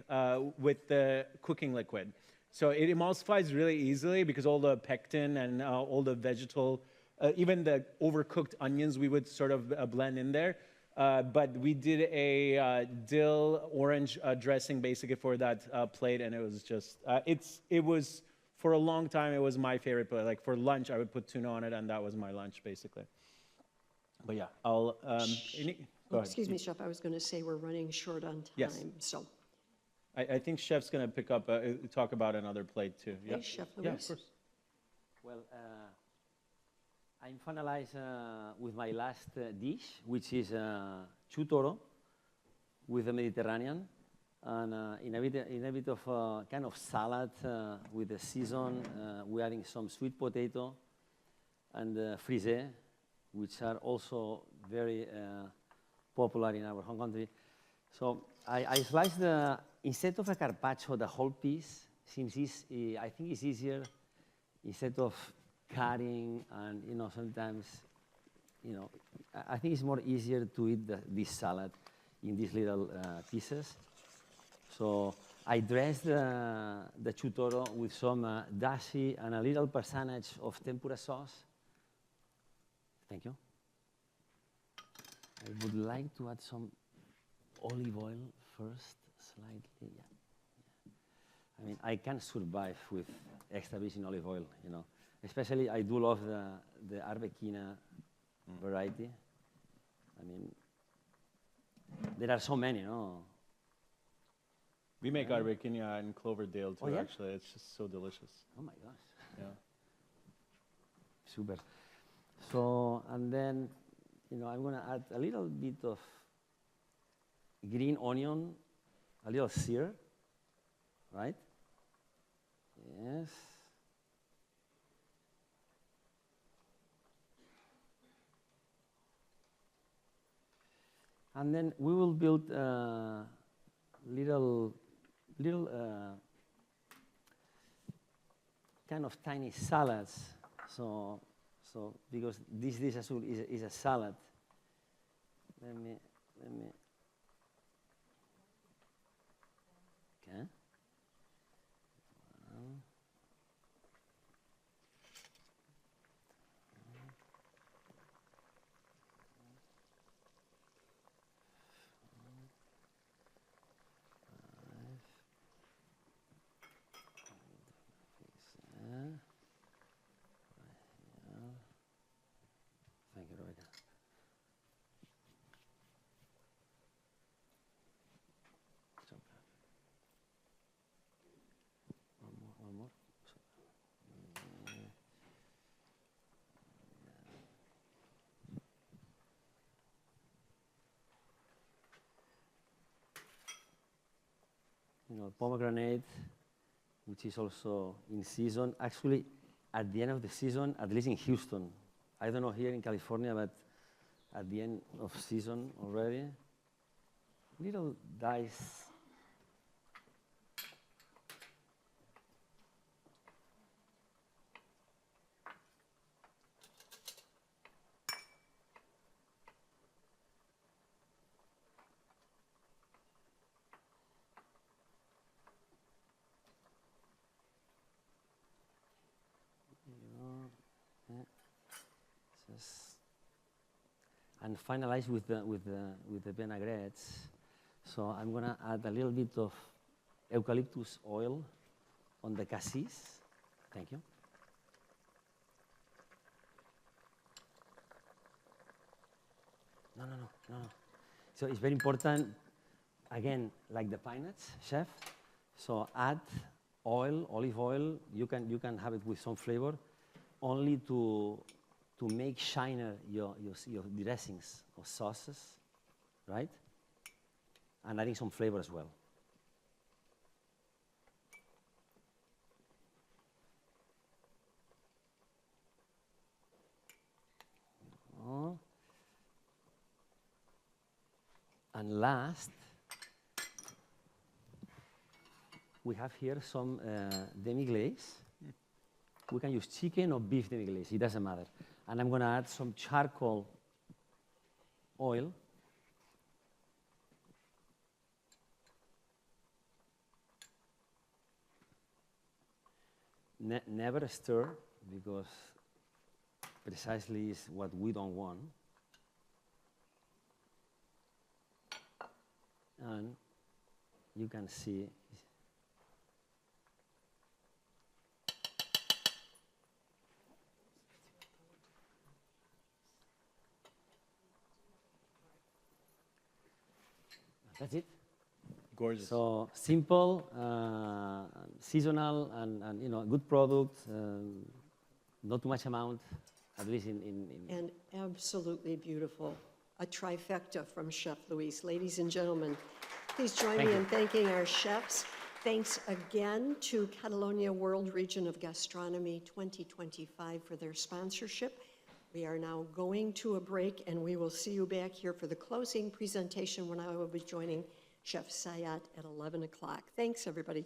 with the cooking liquid. So it emulsifies really easily because all the pectin and all the vegetal, even the overcooked onions, we would sort of blend in there. But we did a dill orange dressing basically for that plate, and it was just, it was, for a long time, it was my favorite plate. Like for lunch, I would put tuna on it, and that was my lunch basically. But yeah, I'll, go ahead. Excuse me, Chef, I was going to say we're running short on time. Yes. So, I think Chef's going to pick up, talk about another plate too. Yeah, hey, Chef Luis. yeah, of course. Well, I'm finalized with my last dish, which is chutoro with the Mediterranean, and in a bit of kind of salad with the season. We're adding some sweet potato and frisée, which are also very popular in our home country. So I sliced instead of a carpaccio, the whole piece, since I think it's easier instead of cutting and, sometimes, I think it's more easier to eat this salad in these little pieces. So I dressed the chutoro with some dashi and a little percentage of tempura sauce. Thank you. I would like to add some olive oil first, slightly, yeah. I mean, I can survive with extra virgin olive oil, Especially, I do love the Arbequina variety. I mean, there are so many, no? We make Arbequina in Cloverdale too, Oh, yeah? actually. It's just so delicious. Oh my gosh. Yeah. Super. So, and then, I'm going to add a little bit of green onion, a little sear, right? Yes. And then we will build little kind of tiny salads. So because this dish is a salad. Let me. Okay. Thank you, Rebecca. So, one more. Pomegranate, which is also in season. Actually, at the end of the season, at least in Houston, I don't know here in California, but at the end of season already, little dice. And finalize with the vinaigrettes. So I'm gonna add a little bit of eucalyptus oil on the cassis. Thank you. No. So it's very important, again, like the pine nuts, chef. So add oil, olive oil. You can have it with some flavor, only to make shiner your dressings or sauces, right? And adding some flavor as well. Oh. And last, we have here some demi-glace. We can use chicken or beef demi-glace, it doesn't matter. And I'm gonna add some charcoal oil. Never stir, because precisely is what we don't want. And you can see that's it. Gorgeous. So simple, seasonal, and good product. Not too much amount, at least in. And absolutely beautiful. A trifecta from Chef Luis. Ladies and gentlemen, please join me in thanking our chefs. Thanks again to Catalonia World Region of Gastronomy 2025 for their sponsorship. We are now going to a break, and we will see you back here for the closing presentation when I will be joining Chef Sayat at 11 o'clock. Thanks, everybody.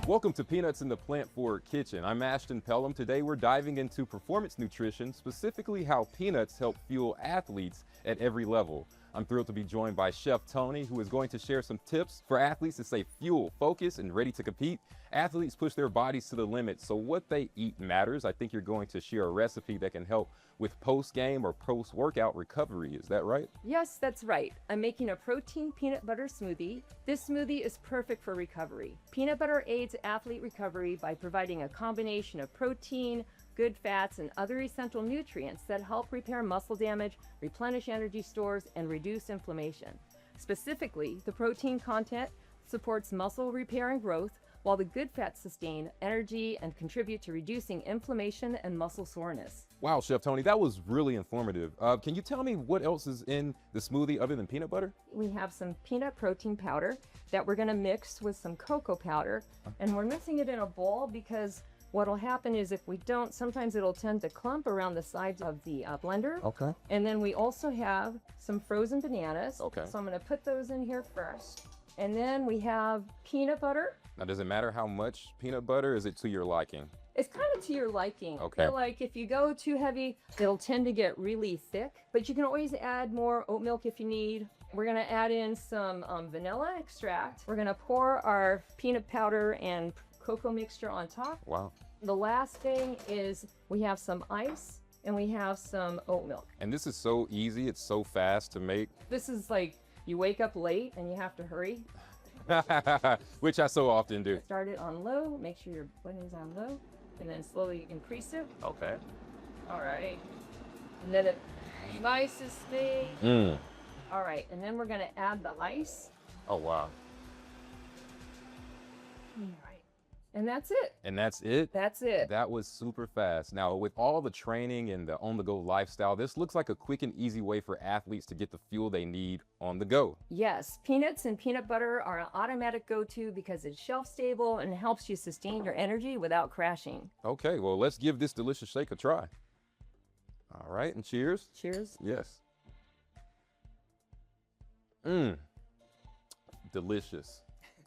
Welcome to Peanuts in the Plant Forward Kitchen. I'm Ashton Pelham. Today we're diving into performance nutrition, specifically how peanuts help fuel athletes at every level. I'm thrilled to be joined by Chef Tony, who is going to share some tips for athletes to stay fueled, focused, and ready to compete. Athletes push their bodies to the limit, so what they eat matters. I think you're going to share a recipe that can help with post-game or post-workout recovery. Is that right? Yes, that's right. I'm making a protein peanut butter smoothie. This smoothie is perfect for recovery. Peanut butter aids athlete recovery by providing a combination of protein, good fats, and other essential nutrients that help repair muscle damage, replenish energy stores, and reduce inflammation. Specifically, the protein content supports muscle repair and growth, while the good fats sustain energy and contribute to reducing inflammation and muscle soreness. Wow, Chef Tony, that was really informative. Can you tell me what else is in the smoothie other than peanut butter? We have some peanut protein powder that we're going to mix with some cocoa powder, and we're mixing it in a bowl because what'll happen is if we don't, sometimes it'll tend to clump around the sides of the blender. Okay. And then we also have some frozen bananas. Okay. So I'm going to put those in here first. And then we have peanut butter. Now, does it matter how much peanut butter? Is it to your liking? It's kind of to your liking. Okay. So like if you go too heavy, it'll tend to get really thick, but you can always add more oat milk if you need. We're gonna add in some vanilla extract. We're gonna pour our peanut powder and cocoa mixture on top. Wow. The last thing is we have some ice and we have some oat milk. And this is so easy. It's so fast to make. This is like you wake up late and you have to hurry. Which I so often do. Start it on low, make sure your button is on low, and then slowly increase it. Okay. All right. And then it nice is made. All right, and then we're gonna add the ice. Oh, wow. All right. And that's it. And that's it? That's it. That was super fast. Now, with all the training and the on-the-go lifestyle, this looks like a quick and easy way for athletes to get the fuel they need on the go. Yes, peanuts and peanut butter are an automatic go-to because it's shelf stable and helps you sustain your energy without crashing. Okay, well, let's give this delicious shake a try. All right, and cheers. Cheers. Yes. Delicious.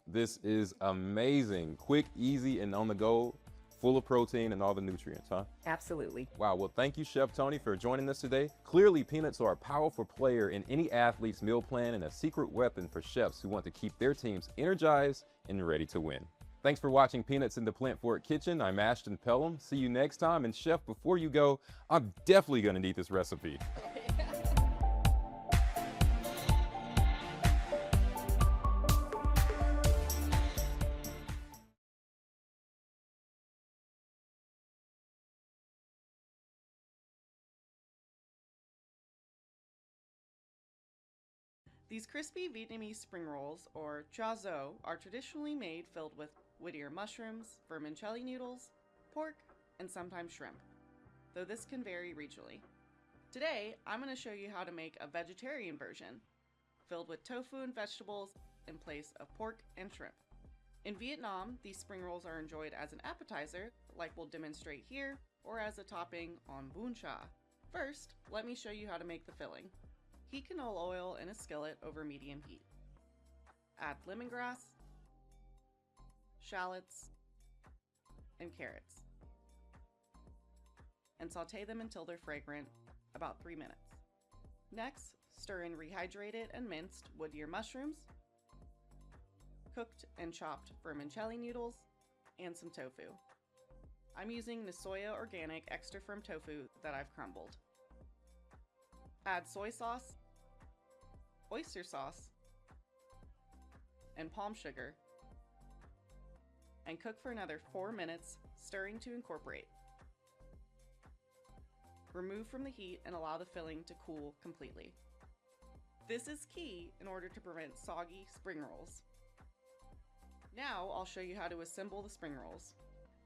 This is amazing. Quick, easy, and on the go, full of protein and all the nutrients, huh? Absolutely. Wow, well, thank you, Chef Tony, for joining us today. Clearly, peanuts are a powerful player in any athlete's meal plan and a secret weapon for chefs who want to keep their teams energized and ready to win. Thanks for watching Peanuts in the Plant Forward Kitchen. I'm Ashton Pelham. See you next time. And Chef, before you go, I'm definitely gonna need this recipe. These crispy Vietnamese spring rolls, or chua zo, are traditionally made filled with Whittier mushrooms, vermicelli noodles, pork, and sometimes shrimp, though this can vary regionally. Today, I'm going to show you how to make a vegetarian version, filled with tofu and vegetables in place of pork and shrimp. In Vietnam, these spring rolls are enjoyed as an appetizer, like we'll demonstrate here, or as a topping on bún chả. First, let me show you how to make the filling. Heat canola oil in a skillet over medium heat. Add lemongrass, shallots, and carrots, and saute them until they're fragrant, about 3 minutes. Next, stir in rehydrated and minced Whittier mushrooms, cooked and chopped vermicelli noodles, and some tofu. I'm using the soya organic extra firm tofu that I've crumbled. Add soy sauce, oyster sauce, and palm sugar, and cook for another 4 minutes, stirring to incorporate. Remove from the heat and allow the filling to cool completely. This is key in order to prevent soggy spring rolls. Now I'll show you how to assemble the spring rolls.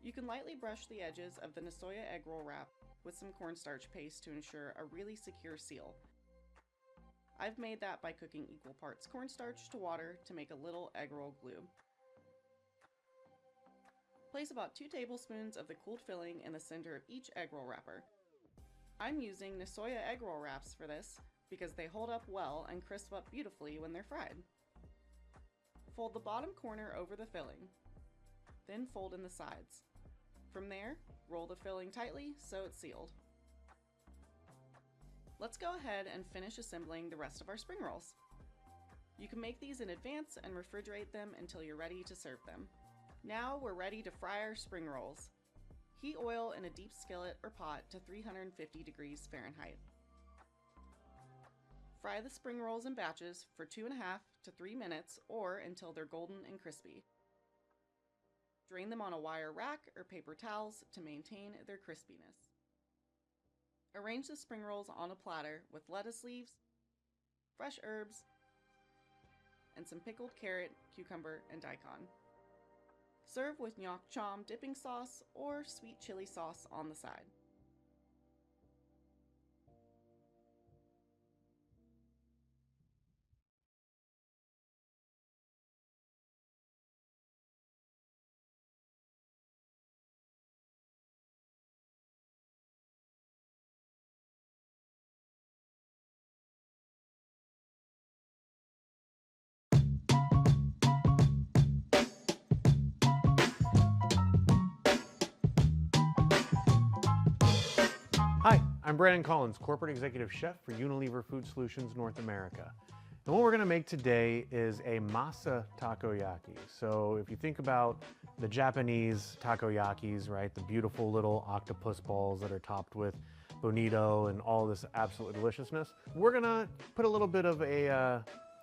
You can lightly brush the edges of the Nasoya egg roll wrap with some cornstarch paste to ensure a really secure seal. I've made that by cooking equal parts cornstarch to water to make a little egg roll glue. Place about 2 tablespoons of the cooled filling in the center of each egg roll wrapper. I'm using Nasoya egg roll wraps for this because they hold up well and crisp up beautifully when they're fried. Fold the bottom corner over the filling. then fold in the sides. From there, roll the filling tightly so it's sealed. Let's go ahead and finish assembling the rest of our spring rolls. You can make these in advance and refrigerate them until you're ready to serve them. Now we're ready to fry our spring rolls. Heat oil in a deep skillet or pot to 350 degrees Fahrenheit. Fry the spring rolls in batches for 2.5 to 3 minutes or until they're golden and crispy. Drain them on a wire rack or paper towels to maintain their crispiness. Arrange the spring rolls on a platter with lettuce leaves, fresh herbs, and some pickled carrot, cucumber, and daikon. Serve with nyok chom dipping sauce or sweet chili sauce on the side. Hi, I'm Brandon Collins, Corporate Executive Chef for Unilever Food Solutions North America. And what we're gonna make today is a masa takoyaki. So if you think about the Japanese takoyakis, right, the beautiful little octopus balls that are topped with bonito and all this absolute deliciousness, we're gonna put a little bit of a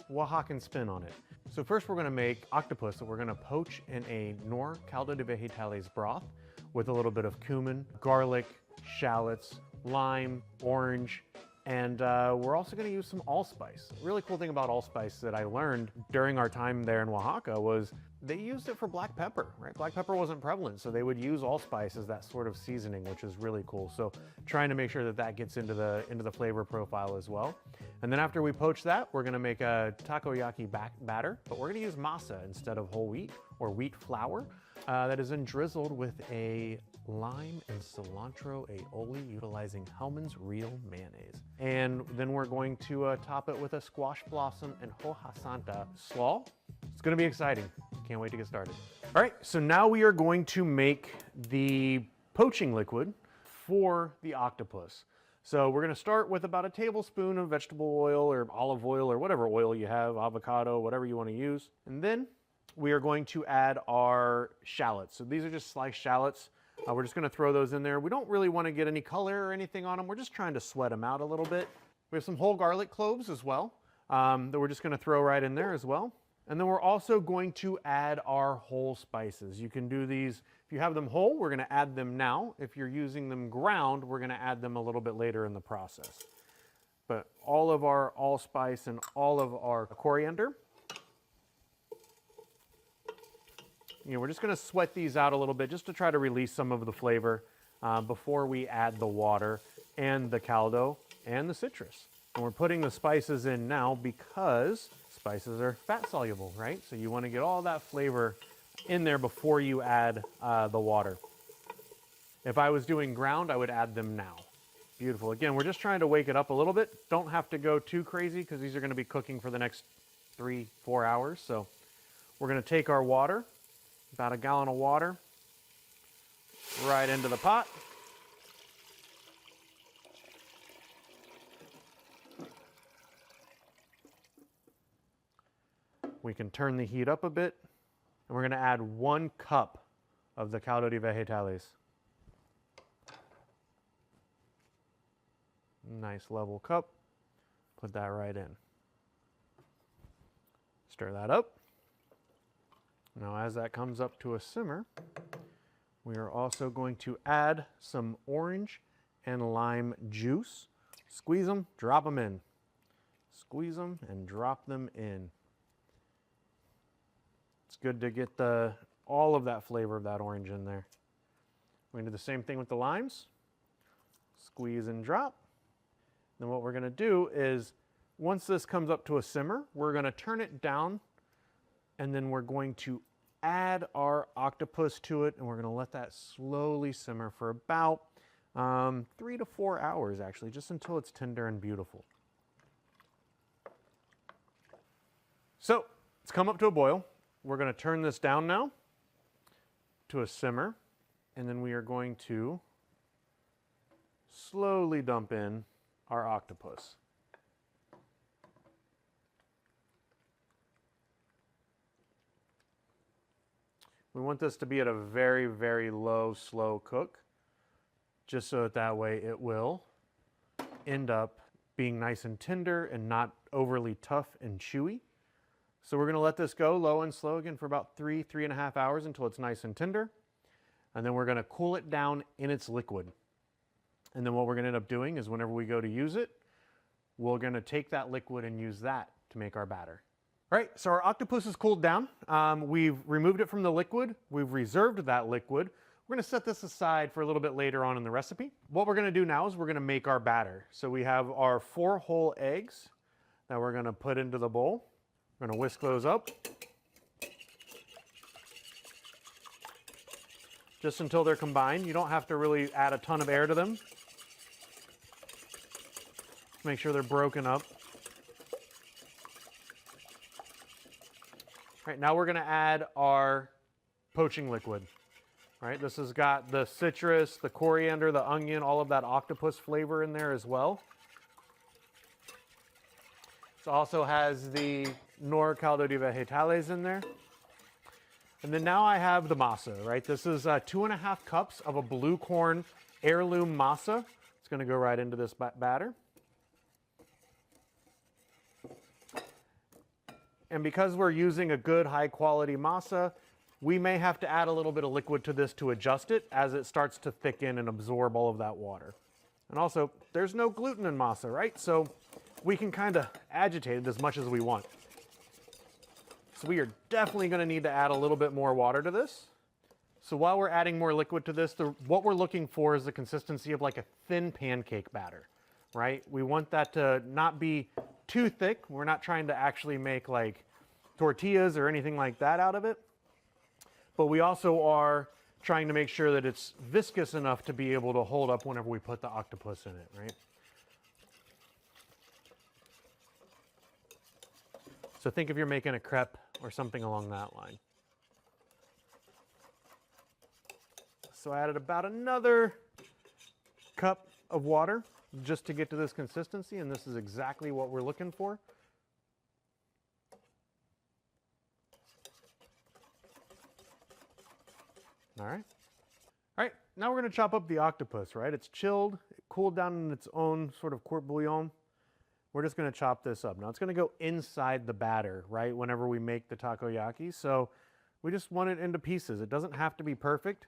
Oaxacan spin on it. So first we're gonna make octopus that we're gonna poach in a nor caldo de vegetales broth with a little bit of cumin, garlic, shallots, lime, orange, and we're also going to use some allspice. Really cool thing about allspice that I learned during our time there in Oaxaca was they used it for black pepper, right? Black pepper wasn't prevalent, so they would use allspice as that sort of seasoning, which is really cool. So trying to make sure that that gets into the flavor profile as well. And then after we poach that, we're going to make a takoyaki batter, but we're going to use masa instead of whole wheat or wheat flour that is then drizzled with a lime and cilantro aioli utilizing Hellmann's Real Mayonnaise. And then we're going to top it with a squash blossom and hoja santa slaw. It's gonna be exciting. Can't wait to get started. All right, so now we are going to make the poaching liquid for the octopus. So we're gonna start with about a tablespoon of vegetable oil or olive oil or whatever oil you have, avocado, whatever you wanna use. And then we are going to add our shallots. So these are just sliced shallots. We're just gonna throw those in there. We don't really wanna get any color or anything on them. We're just trying to sweat them out a little bit. We have some whole garlic cloves as well that we're just gonna throw right in there as well. And then we're also going to add our whole spices. You can do these, if you have them whole, we're gonna add them now. If you're using them ground, we're gonna add them a little bit later in the process. But all of our allspice and all of our coriander, we're just gonna sweat these out a little bit just to try to release some of the flavor before we add the water and the caldo and the citrus. And we're putting the spices in now because spices are fat soluble, right? So you wanna get all that flavor in there before you add the water. If I was doing ground, I would add them now. Beautiful. Again, we're just trying to wake it up a little bit. Don't have to go too crazy because these are gonna be cooking for the next 3-4 hours. So we're gonna take our water, about a gallon of water, right into the pot. We can turn the heat up a bit, and we're gonna add 1 cup of the caldo de vegetales. Nice level cup. Put that right in. Stir that up. Now as that comes up to a simmer, we are also going to add some orange and lime juice. Squeeze them, drop them in. Squeeze them and drop them in. It's good to get all of that flavor of that orange in there. We're gonna do the same thing with the limes. Squeeze and drop. Then what we're gonna do is, once this comes up to a simmer, we're gonna turn it down and then we're going to add our octopus to it and we're gonna let that slowly simmer for about 3 to 4 hours actually, just until it's tender and beautiful. So it's come up to a boil. We're gonna turn this down now to a simmer, and then we are going to slowly dump in our octopus. We want this to be at a very, very low, slow cook, just so that way it will end up being nice and tender and not overly tough and chewy. So we're going to let this go low and slow again for about 3.5 hours until it's nice and tender. And then we're going to cool it down in its liquid. And then what we're going to end up doing is whenever we go to use it, we're going to take that liquid and use that to make our batter. All right, so our octopus is cooled down. We've removed it from the liquid. We've reserved that liquid. We're going to set this aside for a little bit later on in the recipe. What we're going to do now is we're going to make our batter. So we have our 4 whole eggs that we're going to put into the bowl. We're going to whisk those up just until they're combined. You don't have to really add a ton of air to them. Make sure they're broken up. All right, now we're going to add our poaching liquid. All right, this has got the citrus, the coriander, the onion, all of that octopus flavor in there as well. It also has the nor caldo di vegetales in there. And then now I have the masa, right? This is 2.5 cups of a blue corn heirloom masa. It's going to go right into this batter. And because we're using a good high quality masa, we may have to add a little bit of liquid to this to adjust it as it starts to thicken and absorb all of that water. And also, there's no gluten in masa, right? So we can kind of agitate it as much as we want. So we are definitely going to need to add a little bit more water to this. So while we're adding more liquid to this, what we're looking for is the consistency of like a thin pancake batter, right? We want that to not be too thick. We're not trying to actually make like tortillas or anything like that out of it. But we also are trying to make sure that it's viscous enough to be able to hold up whenever we put the octopus in it, right? So think if you're making a crepe or something along that line. So I added about another cup of water just to get to this consistency, and this is exactly what we're looking for. All right. All right, now we're going to chop up the octopus, right? It's chilled, it cooled down in its own sort of court bouillon. We're just going to chop this up. Now it's going to go inside the batter, right, whenever we make the takoyaki. So we just want it into pieces. It doesn't have to be perfect.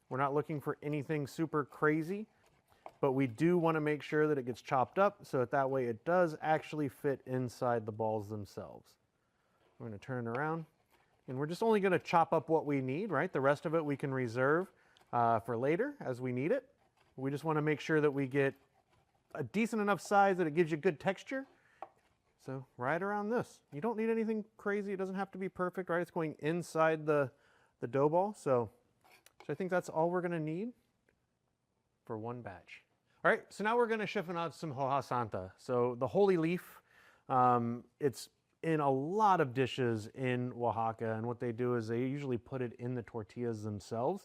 We're not looking for anything super crazy, but we do want to make sure that it gets chopped up so that way it does actually fit inside the balls themselves. We're going to turn it around, and we're just only going to chop up what we need, right? The rest of it we can reserve for later as we need it. We just want to make sure that we get a decent enough size that it gives you good texture. So right around this. You don't need anything crazy. It doesn't have to be perfect, right? It's going inside the dough ball. So I think that's all we're going to need for one batch. All right, so now we're going to chiffonade some hoja santa. So the holy leaf, it's in a lot of dishes in Oaxaca, and what they do is they usually put it in the tortillas themselves.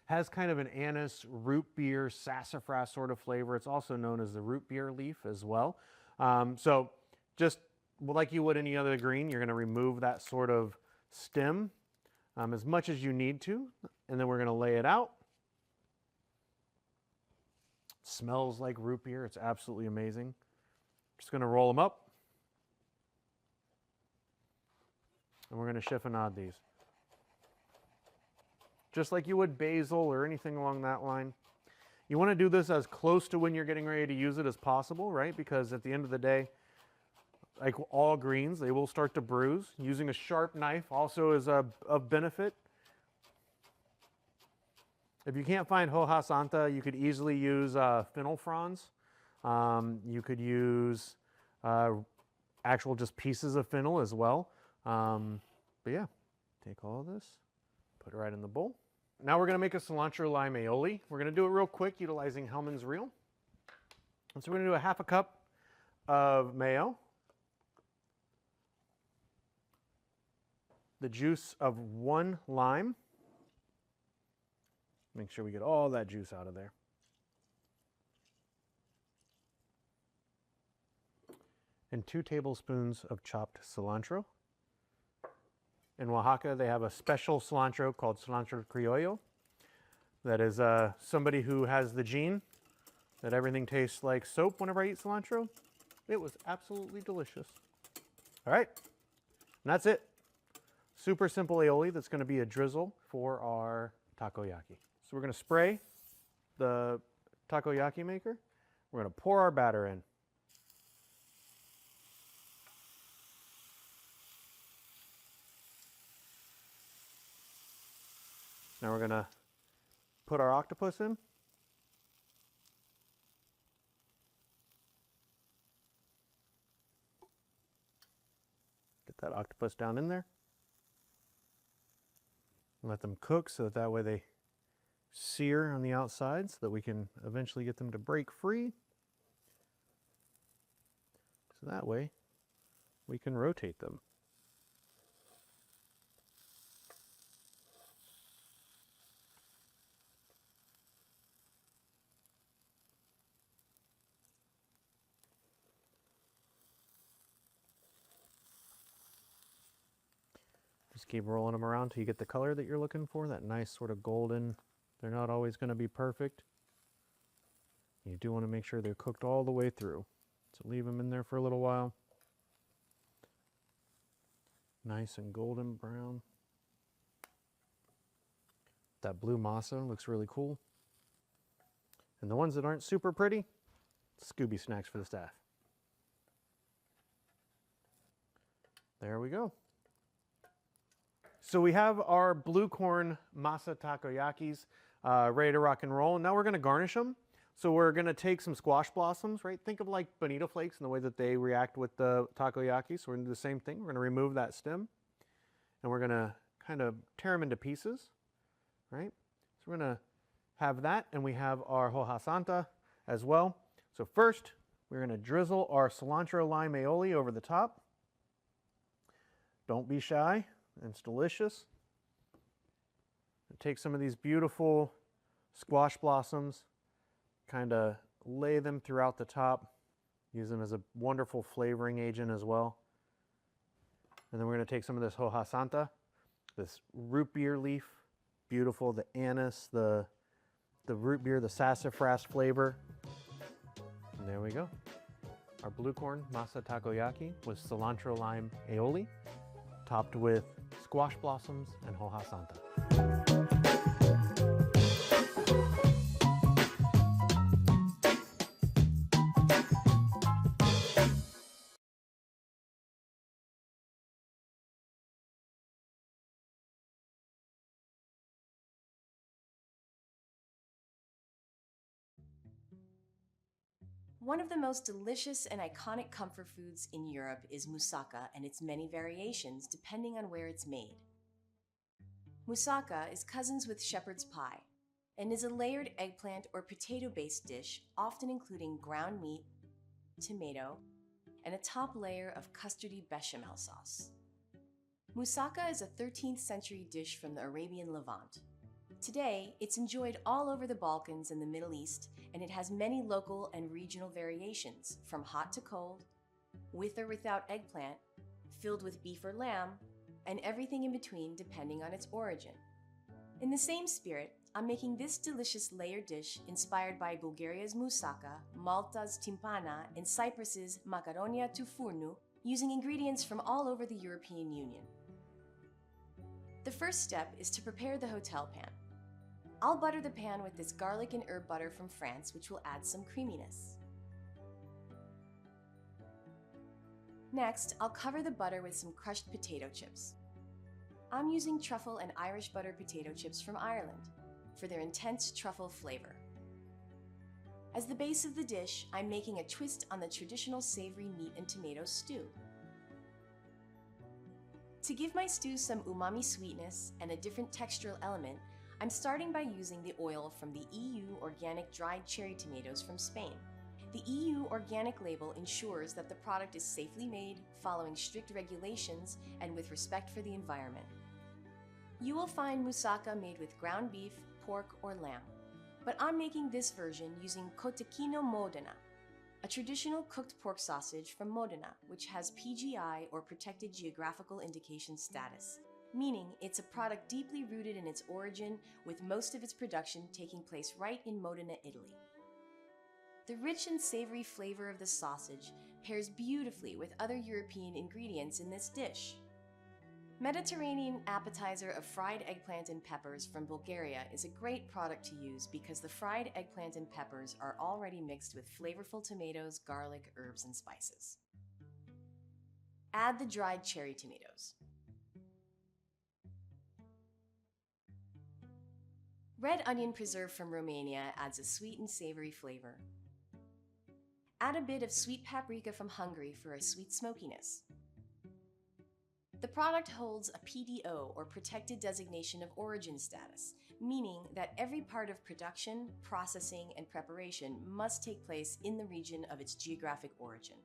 Has kind of an anise, root beer, sassafras sort of flavor. It's also known as the root beer leaf as well. So just like you would any other green, you're going to remove that sort of stem as much as you need to, and then we're going to lay it out. It smells like root beer. It's absolutely amazing. Just going to roll them up, and we're going to chiffonade these. Just like you would basil or anything along that line. You want to do this as close to when you're getting ready to use it as possible, right? Because at the end of the day, like all greens, they will start to bruise. Using a sharp knife also is of benefit. If you can't find hoja santa, you could easily use fennel fronds. You could use actual just pieces of fennel as well. But yeah, take all of this, put it right in the bowl. Now we're going to make a cilantro lime aioli. We're going to do it real quick utilizing Hellmann's Reel. And so we're going to do a 1/2 cup of mayo, the juice of 1 lime, Make sure we get all that juice out of there. And 2 tablespoons of chopped cilantro. In Oaxaca, they have a special cilantro called cilantro criollo. That is somebody who has the gene that everything tastes like soap whenever I eat cilantro. It was absolutely delicious. All right, and that's it. Super simple aioli that's going to be a drizzle for our takoyaki. So we're going to spray the takoyaki maker. We're going to pour our batter in. Now we're going to put our octopus in. Get that octopus down in there. Let them cook so that way they sear on the outside so that we can eventually get them to break free. So that way we can rotate them. Just keep rolling them around till you get the color that you're looking for, that nice sort of golden. They're not always going to be perfect. You do want to make sure they're cooked all the way through. So leave them in there for a little while. Nice and golden brown. That blue masa looks really cool. And the ones that aren't super pretty, Scooby snacks for the staff. There we go. So we have our blue corn masa takoyakis ready to rock and roll. And now we're going to garnish them. So we're going to take some squash blossoms, right? Think of like bonito flakes and the way that they react with the takoyaki. So we're going to do the same thing. We're going to remove that stem. And we're going to kind of tear them into pieces, right? So we're going to have that. And we have our hoja santa as well. So first, we're going to drizzle our cilantro lime aioli over the top. Don't be shy. It's delicious. Take some of these beautiful squash blossoms, kind of lay them throughout the top, use them as a wonderful flavoring agent as well. And then we're going to take some of this hoja santa, this root beer leaf, beautiful, the anise, the root beer, the sassafras flavor. And there we go. Our blue corn masa takoyaki with cilantro lime aioli, topped with squash blossoms and hoja santa. One of the most delicious and iconic comfort foods in Europe is moussaka and its many variations depending on where it's made. Moussaka is cousins with shepherd's pie and is a layered eggplant or potato-based dish, often including ground meat, tomato, and a top layer of custardy bechamel sauce. Moussaka is a 13th century dish from the Arabian Levant. Today, it's enjoyed all over the Balkans and the Middle East, and it has many local and regional variations, from hot to cold, with or without eggplant, filled with beef or lamb, and everything in between depending on its origin. In the same spirit, I'm making this delicious layered dish inspired by Bulgaria's moussaka, Malta's timpana, and Cyprus's macaronia to furnu, using ingredients from all over the European Union. The first step is to prepare the hotel pan. I'll butter the pan with this garlic and herb butter from France, which will add some creaminess. Next, I'll cover the butter with some crushed potato chips. I'm using truffle and Irish butter potato chips from Ireland for their intense truffle flavor. As the base of the dish, I'm making a twist on the traditional savory meat and tomato stew. To give my stew some umami sweetness and a different textural element, I'm starting by using the oil from the EU organic dried cherry tomatoes from Spain. The EU organic label ensures that the product is safely made, following strict regulations, and with respect for the environment. You will find moussaka made with ground beef, pork, or lamb. But I'm making this version using cotechino Modena, a traditional cooked pork sausage from Modena, which has PGI or Protected Geographical Indication status, meaning it's a product deeply rooted in its origin, with most of its production taking place right in Modena, Italy. The rich and savory flavor of the sausage pairs beautifully with other European ingredients in this dish. Mediterranean appetizer of fried eggplant and peppers from Bulgaria is a great product to use because the fried eggplant and peppers are already mixed with flavorful tomatoes, garlic, herbs, and spices. Add the dried cherry tomatoes. Red onion preserve from Romania adds a sweet and savory flavor. Add a bit of sweet paprika from Hungary for a sweet smokiness. The product holds a PDO or Protected Designation of Origin status, meaning that every part of production, processing, and preparation must take place in the region of its geographic origin.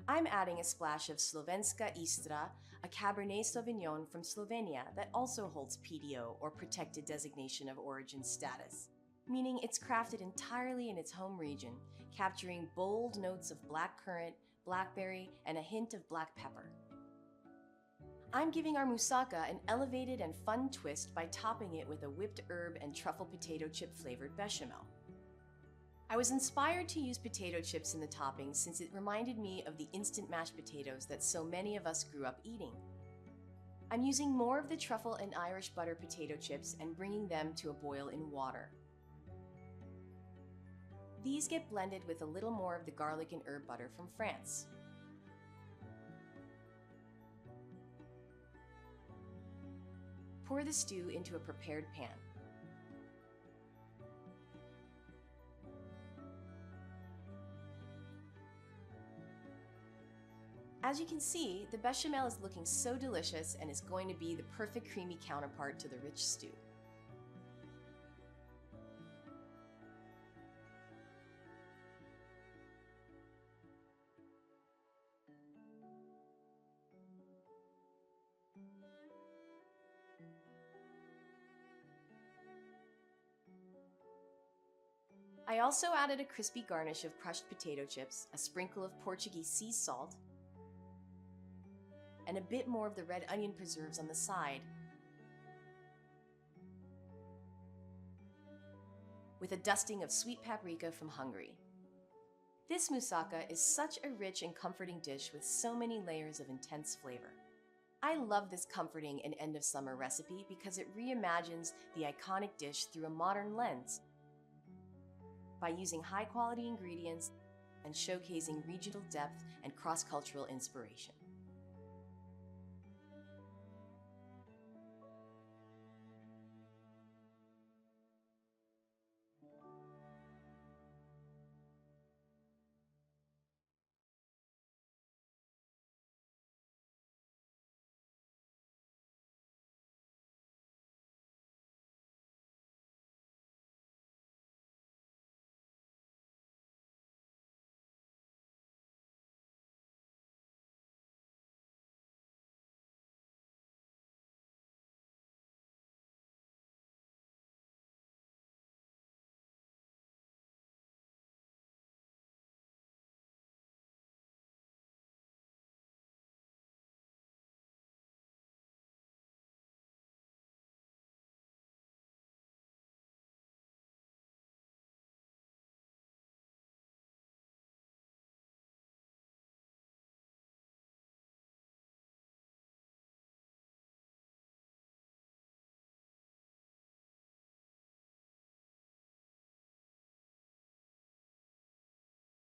I'm adding a splash of Slovenska Istra, a Cabernet Sauvignon from Slovenia that also holds PDO or Protected Designation of Origin status, meaning it's crafted entirely in its home region, capturing bold notes of black currant, blackberry, and a hint of black pepper. I'm giving our moussaka an elevated and fun twist by topping it with a whipped herb and truffle potato chip flavored bechamel. I was inspired to use potato chips in the topping since it reminded me of the instant mashed potatoes that so many of us grew up eating. I'm using more of the truffle and Irish butter potato chips and bringing them to a boil in water. These get blended with a little more of the garlic and herb butter from France. Pour the stew into a prepared pan. As you can see, the bechamel is looking so delicious and is going to be the perfect creamy counterpart to the rich stew. I also added a crispy garnish of crushed potato chips, a sprinkle of Portuguese sea salt, and a bit more of the red onion preserves on the side, with a dusting of sweet paprika from Hungary. This moussaka is such a rich and comforting dish with so many layers of intense flavor. I love this comforting and end of summer recipe because it reimagines the iconic dish through a modern lens by using high-quality ingredients and showcasing regional depth and cross-cultural inspiration.